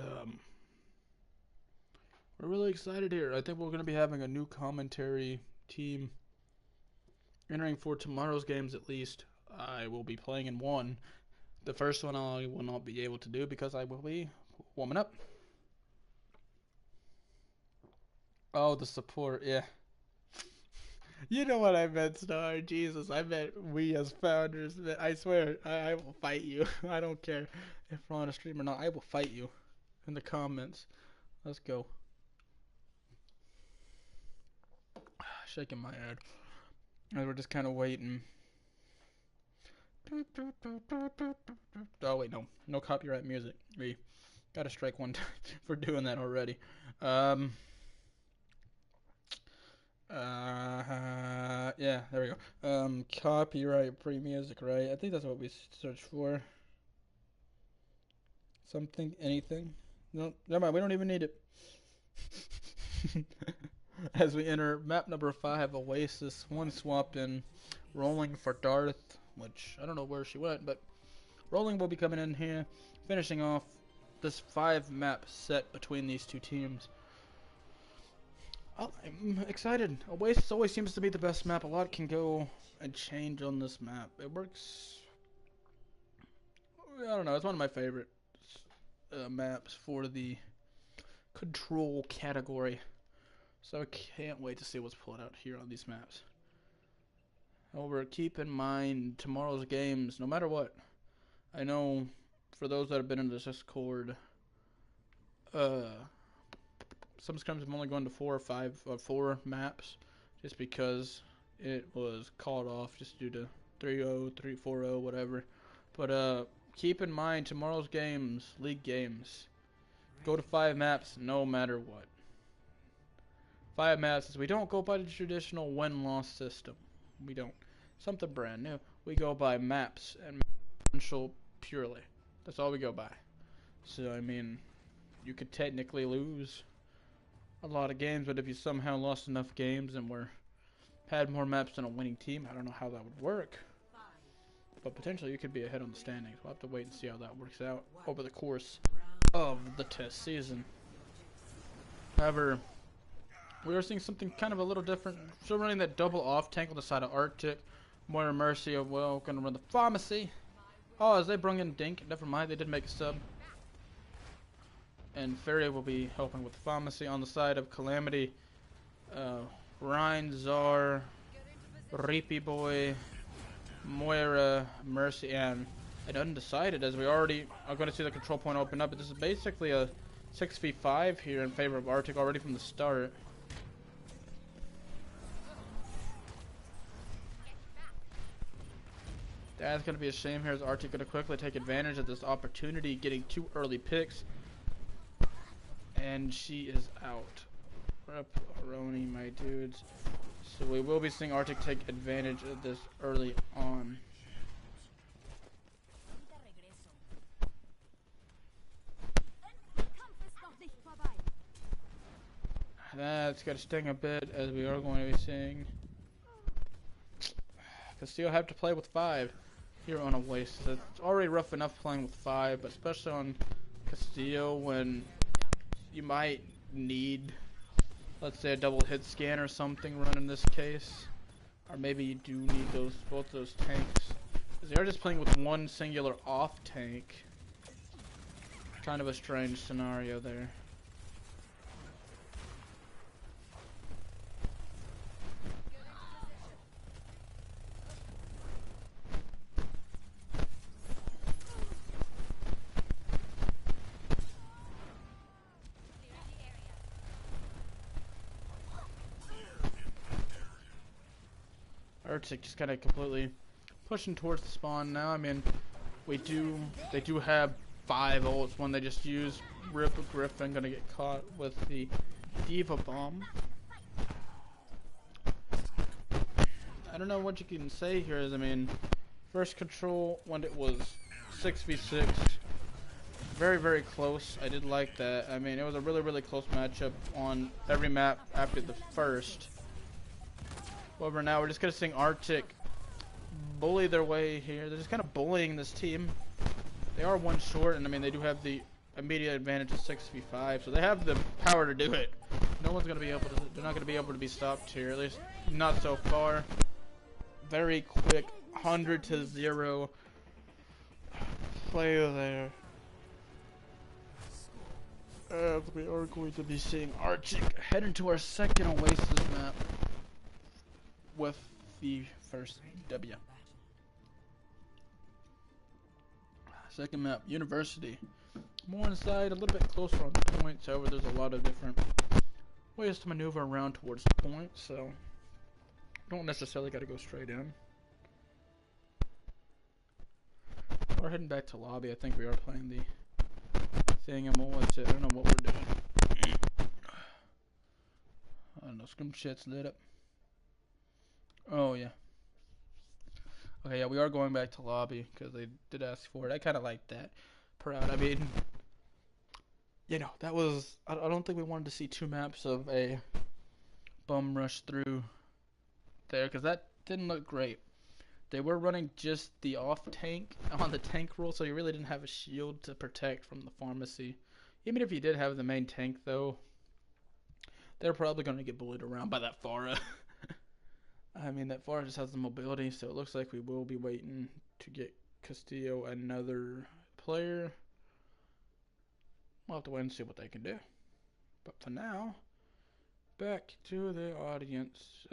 we're really excited here. I think we're going to be having a new commentary team entering for tomorrow's games at least. I will be playing in one. The first one I will not be able to do because I will be warming up. Oh, the support, yeah. You know what I meant, Star. Jesus, I meant we as founders. I swear, I will fight you. I don't care if we're on a stream or not. I will fight you in the comments. Let's go. Shaking my head. And we're just kind of waiting. Oh, wait, no. No copyright music. Got a strike one time for doing that already. Yeah, there we go. Copyright free music, right? I think that's what we search for. Something, anything. No, never mind. We don't even need it. As we enter map number 5, Oasis, one swap in, rolling for Darth, which I don't know where she went, but rolling will be coming in here, finishing off this 5-map set between these two teams. I'm excited. Oasis always seems to be the best map. A lot can go and change on this map. It works. I don't know. It's one of my favorite maps for the control category. So I can't wait to see what's pulled out here on these maps. However, keep in mind tomorrow's games, no matter what. I know for those that have been in the Discord, some scrims have only gone to 4 or 5 or 4 maps just because it was called off just due to 3-0, 3-4-0, whatever. But keep in mind tomorrow's games, league games, go to 5 maps no matter what. 5 maps is we don't go by the traditional win-loss system. We don't. Something brand new. We go by maps and potential purely. That's all we go by. So I mean, you could technically lose a lot of games, but if you somehow lost enough games and had more maps than a winning team, I don't know how that would work. But potentially you could be ahead on the standings. We'll have to wait and see how that works out over the course of the test season. However, we are seeing something kind of a little different. Still running that double off tank on the side of Arctic. Moira Mercy are well gonna run the pharmacy. Oh, as they bring in Dink, never mind, they did make a sub. And Fairy will be helping with the pharmacy on the side of Calamity. Ryan, Czar, Reapy Boy, Moira, Mercy, and Undecided, as we already are going to see the control point open up. But this is basically a 6v5 here in favor of Arctic already from the start. That's going to be a shame here as Arctic going to quickly take advantage of this opportunity, getting 2 early picks. And she is out. Rep Roni, my dudes. So we will be seeing Arctic take advantage of this early on. That's got to sting a bit, as we are going to be seeing Castillo have to play with 5 here on Oasis. It's already rough enough playing with 5, but especially on Castillo when you might need, let's say, a double hit scan or something run in this case. Or maybe you do need both those tanks. Because they are just playing with one singular off tank. Kind of a strange scenario there. Arctic just kind of completely pushing towards the spawn now. I mean, they do have 5 ults. One they just used. Rip Griffin gonna get caught with the Diva Bomb. I don't know what you can say here. I mean, first control when it was 6v6, very, very close. I did like that. I mean, it was a really, really close matchup on every map after the first. However, now we're just going to see Arctic bully their way here. They're just kind of bullying this team. They are 1 short, and I mean, they do have the immediate advantage of 6v5, so they have the power to do it. No one's going to be able to, they're not going to be able to be stopped here, at least not so far. Very quick, 100-0 play there. We are going to be seeing Arctic head into our second Oasis map with the first W. Second map, University. More inside, a little bit closer on the points. However, there's a lot of different ways to maneuver around towards the point, so don't necessarily got to go straight in. We're heading back to lobby. I think we are playing the What's it? I don't know what we're doing. I don't know. Scrim chat's lit up. Oh yeah. Okay, yeah, we are going back to lobby because they did ask for it. I kind of like that. Proud. I mean, that was. I don't think we wanted to see 2 maps of a bum rush through there because that didn't look great. They were running just the off tank on the tank rule, so you really didn't have a shield to protect from the pharmacy. Even if you did have the main tank, though, they're probably going to get bullied around by that Pharah. I mean, that Pharah just has the mobility, so it looks like we will be waiting to get Castillo another player. We'll have to wait and see what they can do. But for now, back to the audience.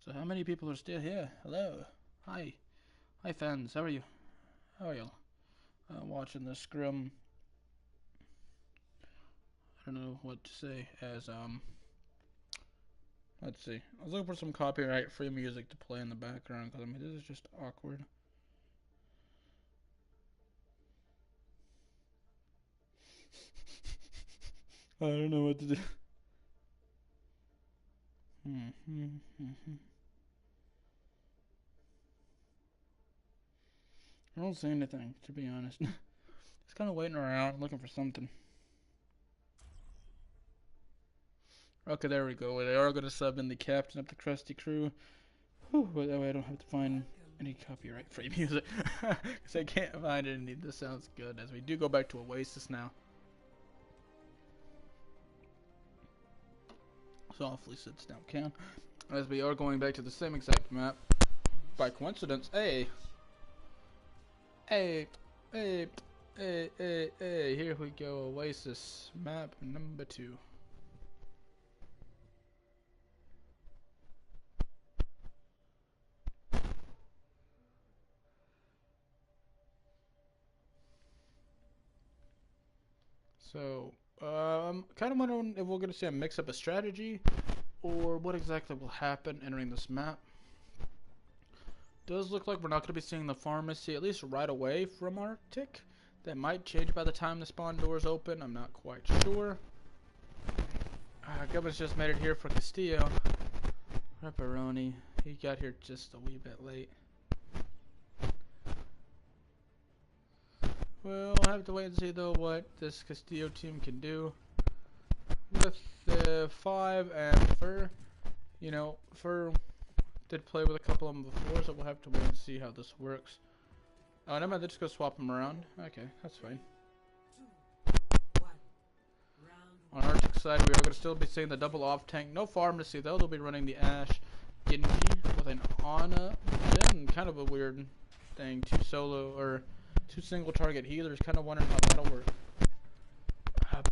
So how many people are still here? Hello. Hi. Hi fans, how are you? How are y'all? Watching the scrim. I don't know what to say as let's see. I was looking for some copyright free music to play in the background because I mean this is just awkward. I don't know what to do. I don't see anything, to be honest. Just kind of waiting around, looking for something. Okay, there we go. They are going to sub in the captain of the Krusty crew. Whew, that way I don't have to find any copyright-free music. Because I can't find any. This sounds good. As we do go back to Oasis now. Softly sits down, Cam. As we are going back to the same exact map. By coincidence, hey, here we go, Oasis, map number 2. So, I'm kind of wondering if we're going to see a mix-up of strategy, or what exactly will happen entering this map. Does look like we're not going to be seeing the pharmacy, at least right away from Arctic. That might change by the time the spawn doors open, I'm not quite sure. Gubbins just made it here for Castillo. Pepperoni, he got here just a wee bit late. Well, I'll have to wait and see though what this Castillo team can do. With the 5 and Fur, Fur did play with a couple of them before, so we'll have to wait and see how this works. Oh, never mind, they're just going to swap them around. Okay, that's fine. On our side, we are going to still be seeing the double off tank. No pharmacy though, they'll be running the Ash Genji with an Ana. Then, kind of a weird thing, 2 single target healers, kind of wondering how that'll work.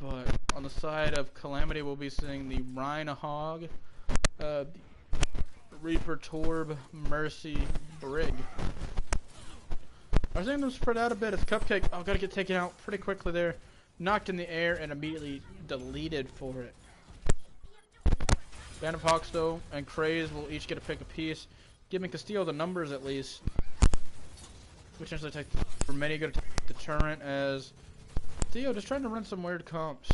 But on the side of Calamity, we'll be seeing the Rhine Hog, the Reaper Torb, Mercy, Brig. I was seeing them spread out a bit as Cupcake, gotta get taken out pretty quickly there. Knocked in the air and immediately deleted for it. Band of Hawks though and Craze will each get a pick apiece, giving Castillo the numbers at least. Potentially take for many good deterrent as Castillo just trying to run some weird comps.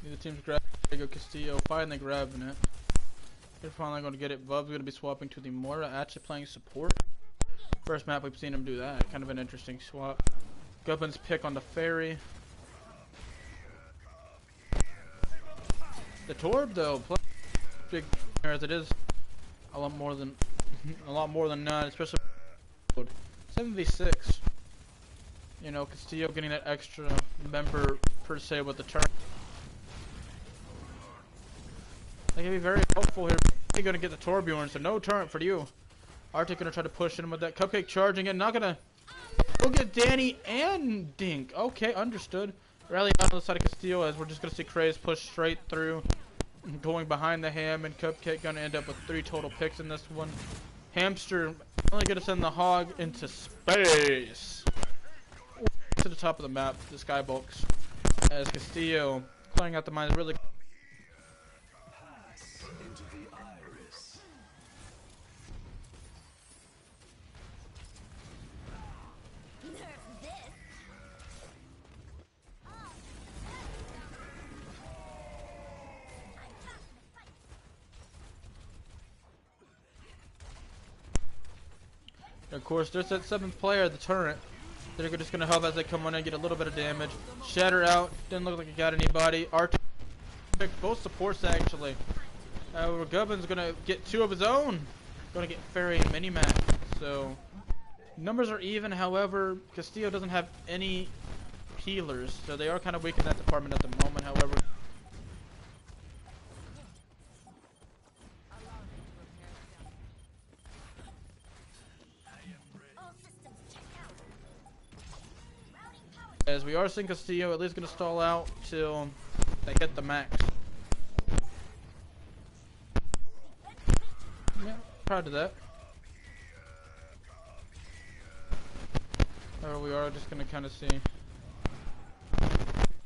Neither team's grabbing. There you go, Castillo finally grabbing it. They're finally going to get it. Vub's going to be swapping to the Moira, actually playing support. First map we've seen him do that. Kind of an interesting swap. Gubbin's pick on the Fairy. The Torb though, big as it is, a lot more than none, especially 7v6. Castillo getting that extra member per se with the turn. They can be very helpful here. You're gonna get the Torbjorn, so no turret for you. Arctic gonna try to push in with that Cupcake charging in, not gonna go get Danny and Dink. Okay, understood. Rally on the side of Castillo as we're just gonna see Craze push straight through, going behind the Ham, and Cupcake gonna end up with 3 total picks in this one. Hamster only gonna send the Hog into space to the top of the map. The Skybox as Castillo playing out the mines really. Of course, there's that 7th player, the turret. They're just going to help as they come on and get a little bit of damage. Shatter out. Didn't look like it got anybody. Arctic, both supports actually. Gubbin's going to get 2 of his own. Going to get Fairy and Minimax. So, numbers are even. However, Castillo doesn't have any healers. So they are kind of weak in that department at the moment. However, as we are seeing Castillo at least going to stall out till they hit the max. Yeah, proud of that. There we are, just going to kind of see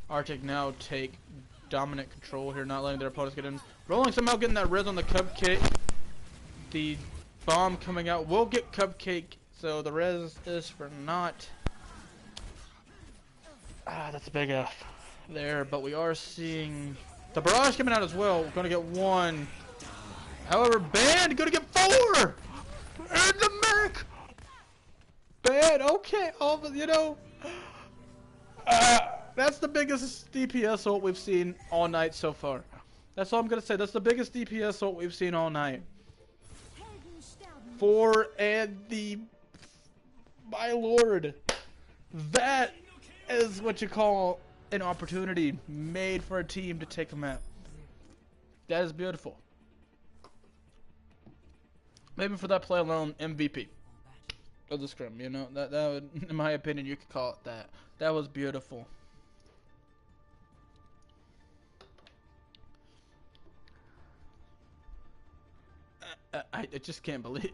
Arctic now take dominant control here, not letting their opponents get in. Rolling somehow getting that res on the Cupcake. The bomb coming out will get Cupcake, so the res is for naught. That's a big F there, but we are seeing the barrage coming out as well. We're going to get 1. However, Band going to get 4! And the mech! Band, okay, you know, that's the biggest DPS ult we've seen all night so far. That's all I'm going to say. That's the biggest DPS ult we've seen all night. 4 and the... My lord. That is what you call an opportunity made for a team to take a map. That is beautiful. Maybe for that play alone, MVP of the scrim. You know, that would, in my opinion, you could call it that. That was beautiful. I just can't believe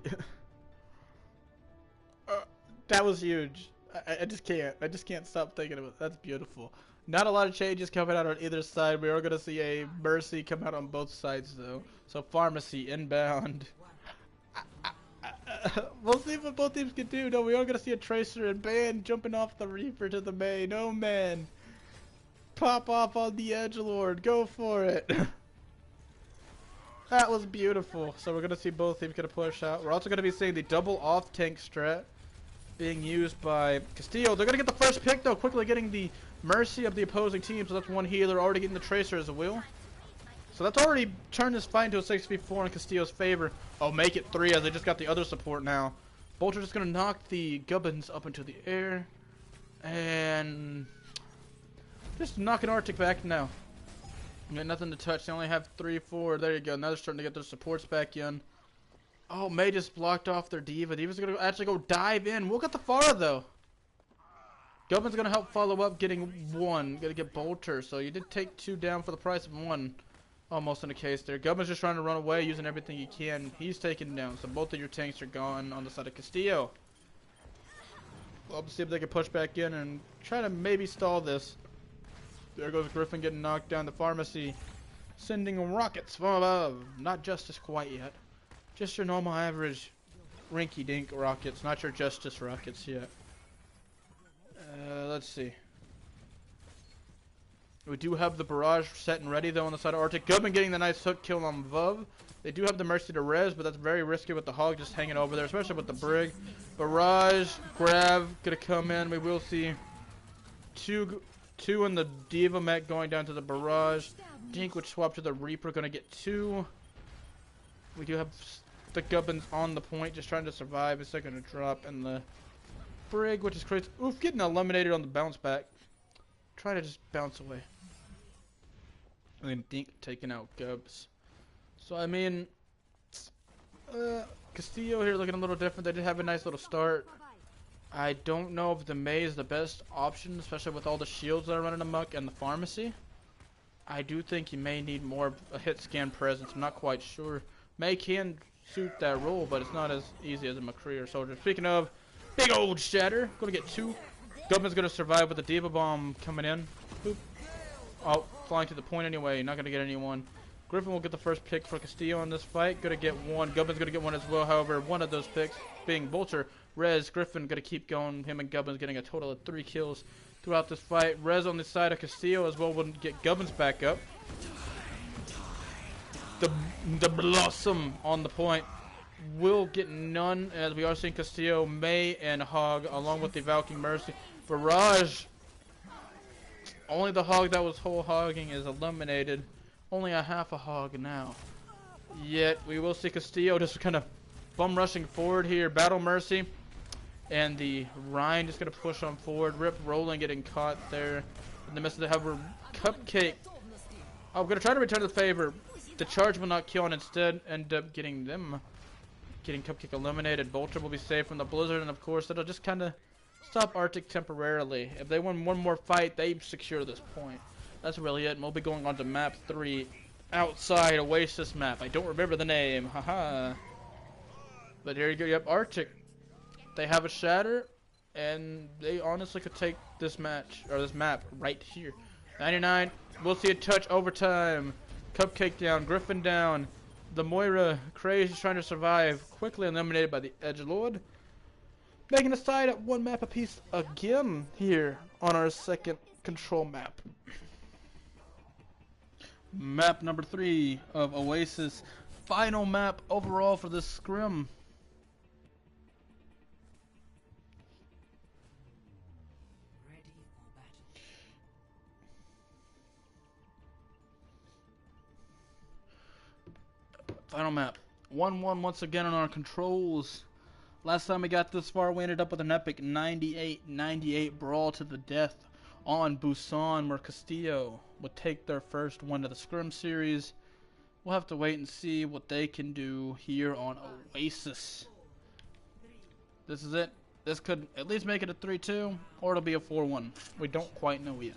that was huge. I just can't stop thinking about it. That's beautiful. Not a lot of changes coming out on either side. We are going to see a Mercy come out on both sides though. So Pharmacy inbound. We'll see what both teams can do. No, we are going to see a Tracer and Band jumping off the Reaper to the main. Oh man. Pop off on the Edgelord. Go for it. That was beautiful. So we're going to see both teams get a push out. We're also going to be seeing the double off tank strat being used by Castillo. They're going to get the first pick though, quickly getting the Mercy of the opposing team. So that's 1 healer, already getting the Tracer as well. So that's already turned this fight into a 6v4 in Castillo's favor. Oh, make it 3 as they just got the other support now. Bolter just going to knock the Gubbins up into the air. And just knocking Arctic back now. Got nothing to touch. They only have 3, 4. There you go. Now they're starting to get their supports back in. Oh, May just blocked off their Diva. Diva's going to actually go dive in. We'll get the Pharah, though. Gubbin's going to help follow up, getting 1. Going to get Bolter. So you did take 2 down for the price of 1. Almost in a case there. Gubbin's just trying to run away, using everything he can. He's taken down. So both of your tanks are gone on the side of Castillo. We'll see if they can push back in and try to maybe stall this. There goes Griffin getting knocked down. The Pharmacy sending rockets from above. Not Justice quite yet. Just your normal average rinky-dink rockets. Not your Justice rockets yet. Let's see. We do have the barrage set and ready though on the side of Arctic. Gubbin getting the nice hook kill on Vuv. They do have the Mercy to res, but that's very risky with the Hog just hanging over there, especially with the Brig. Barrage, Grav gonna come in. We will see two in the Diva mech going down to the Barrage. Dink which swap to the Reaper, gonna get 2. We do have the Gubbins on the point, just trying to survive. It's not gonna drop, and the Brig, which is crazy. Oof, getting eliminated on the bounce back. Try to just bounce away. And then Dink taking out Gubbs. So I mean, Castillo here looking a little different. They did have a nice little start. I don't know if the May is the best option, especially with all the shields that are running amok and the Pharmacy. I do think you may need more of a hit scan presence. I'm not quite sure. May can suit that role, but it's not as easy as a McCree or Soldier. Speaking of, big old Shatter. Gonna get 2. Gubbin's gonna survive with the Diva Bomb coming in. Boop. Oh, flying to the point anyway. Not gonna get anyone. Griffin will get the first pick for Castillo in this fight. Gonna get 1. Gubbin's gonna get 1 as well. However, one of those picks being Bolter. Rez, Griffin gonna keep going. Him and Gubbin's getting a total of 3 kills throughout this fight. Rez on the side of Castillo as well wouldn't get Gubbin's back up. The Blossom on the point. will get none, as we are seeing Castillo, May, and Hog, along with the Valking Mercy. Barrage, only the Hog that was whole hogging is eliminated. Only a half a Hog now. Yet, we will see Castillo just kind of bum rushing forward here. Battle Mercy, and the Rhine just going to push on forward. Rip rolling, getting caught there in the midst of the hover. Cupcake. I'm going to try to return the favor. The charge will not kill and instead end up getting Cupcake eliminated. Vulture will be saved from the blizzard, and of course that'll just kind of stop Arctic temporarily. If they win one more fight, they secure this point. That's really it, and we'll be going on to map 3, outside Oasis map. I don't remember the name, haha. But here you go, yep, Arctic. They have a shatter, and they honestly could take this match, or this map, right here. 99, we'll see a touch overtime. Cupcake down, Griffin down. The Moira, Craze is trying to survive, quickly eliminated by the Edgelord. Making a side at 1 map apiece again here on our second control map. Map number 3 of Oasis. Final map overall for this scrim. Final map. 1-1 once again on our controls. Last time we got this far, we ended up with an epic 98-98 brawl to the death on Busan, where Castillo would take their first win of the Scrim series. We'll have to wait and see what they can do here on Oasis. This is it. This could at least make it a 3-2, or it'll be a 4-1. We don't quite know yet.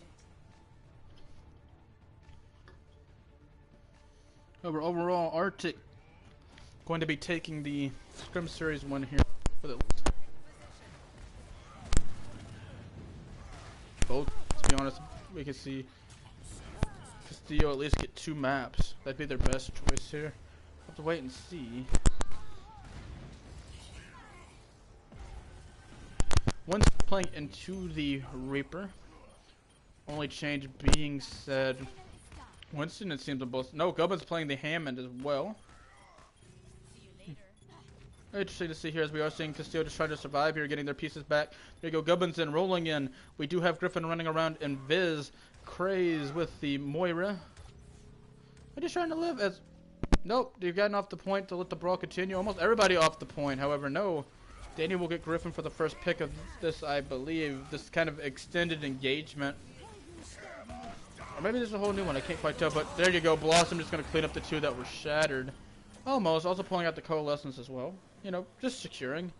Overall, Arctic going to be taking the Scrim Series win here with it. Both, to be honest, we can see Castillo at least get 2 maps. That'd be their best choice here. We'll have to wait and see. One's playing into the Reaper. Only change being said, Winston, it seems to both. No, Gubbin's playing the Hammond as well. Interesting to see here as we are seeing Castillo just trying to survive here, getting their pieces back. There you go, Gubbins in, rolling in. We do have Griffin running around and Viz. Craze with the Moira. I'm just trying to live as... Nope, they've gotten off the point to let the brawl continue. Almost everybody off the point, however, no. Danny will get Griffin for the first pick of this, I believe. This kind of extended engagement. Or maybe there's a whole new one, I can't quite tell, but there you go. Blossom just going to clean up the 2 that were shattered. Almost, also pulling out the Coalescence as well. You know, just securing.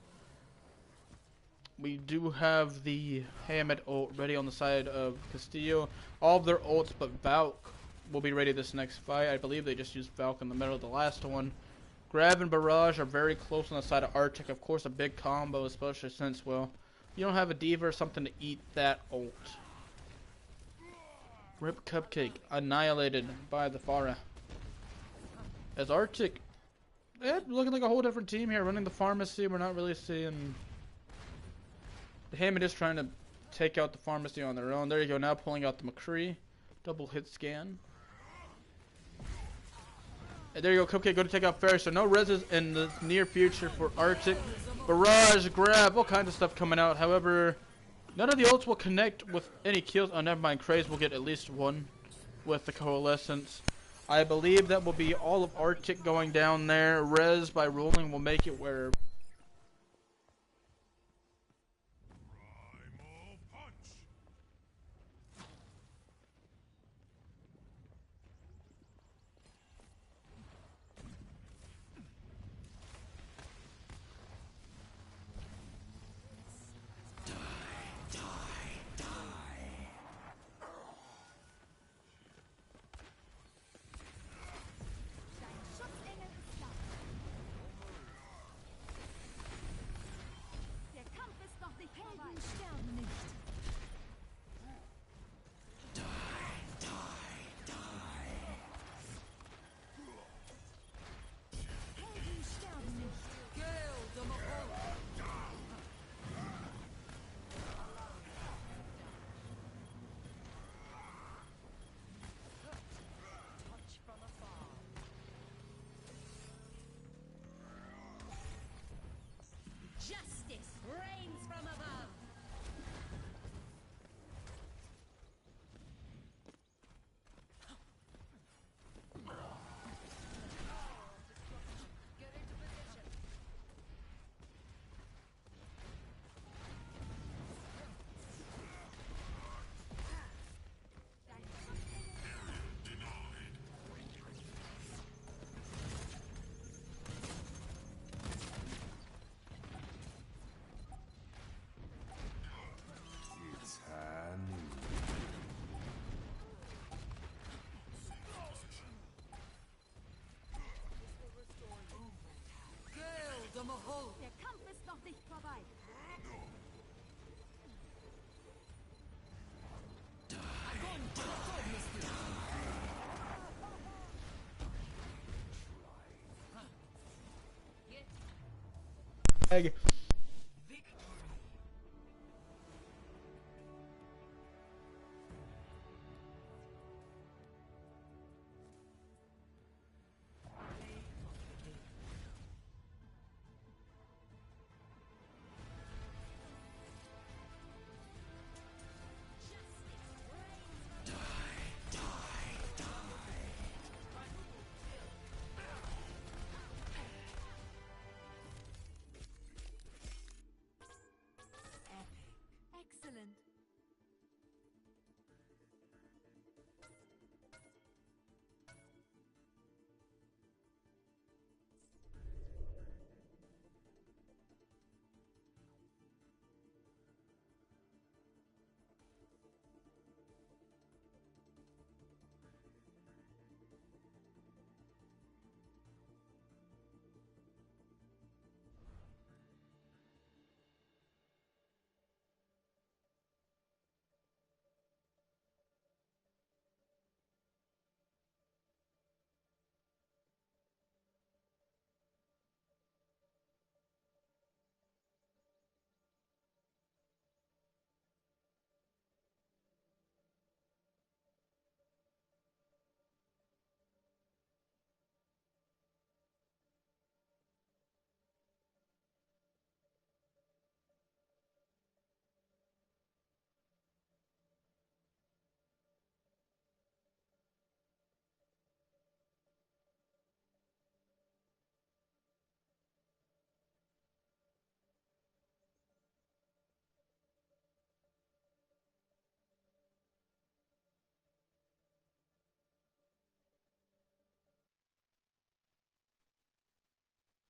We do have the Hammond ult ready on the side of Castillo. All of their ults but Valk will be ready this next fight. I believe they just used Valk in the middle of the last one. Grav and Barrage are very close on the side of Arctic. Of course, a big combo, especially since, well, you don't have a Diva or something to eat that ult. Rip Cupcake annihilated by the Pharah. As Arctic, looking like a whole different team here, running the pharmacy. We're not really seeing... The Hammond is trying to take out the pharmacy on their own. There you go, now pulling out the McCree. Double hit scan. And there you go, Cupcake going to take out Ferris. So no reses in the near future for Arctic. Barrage, grab, all kinds of stuff coming out. However, none of the ults will connect with any kills. Oh, never mind. Craze will get at least 1 with the Coalescence. I believe that will be all of Arctic going down there. Res by rolling will make it where...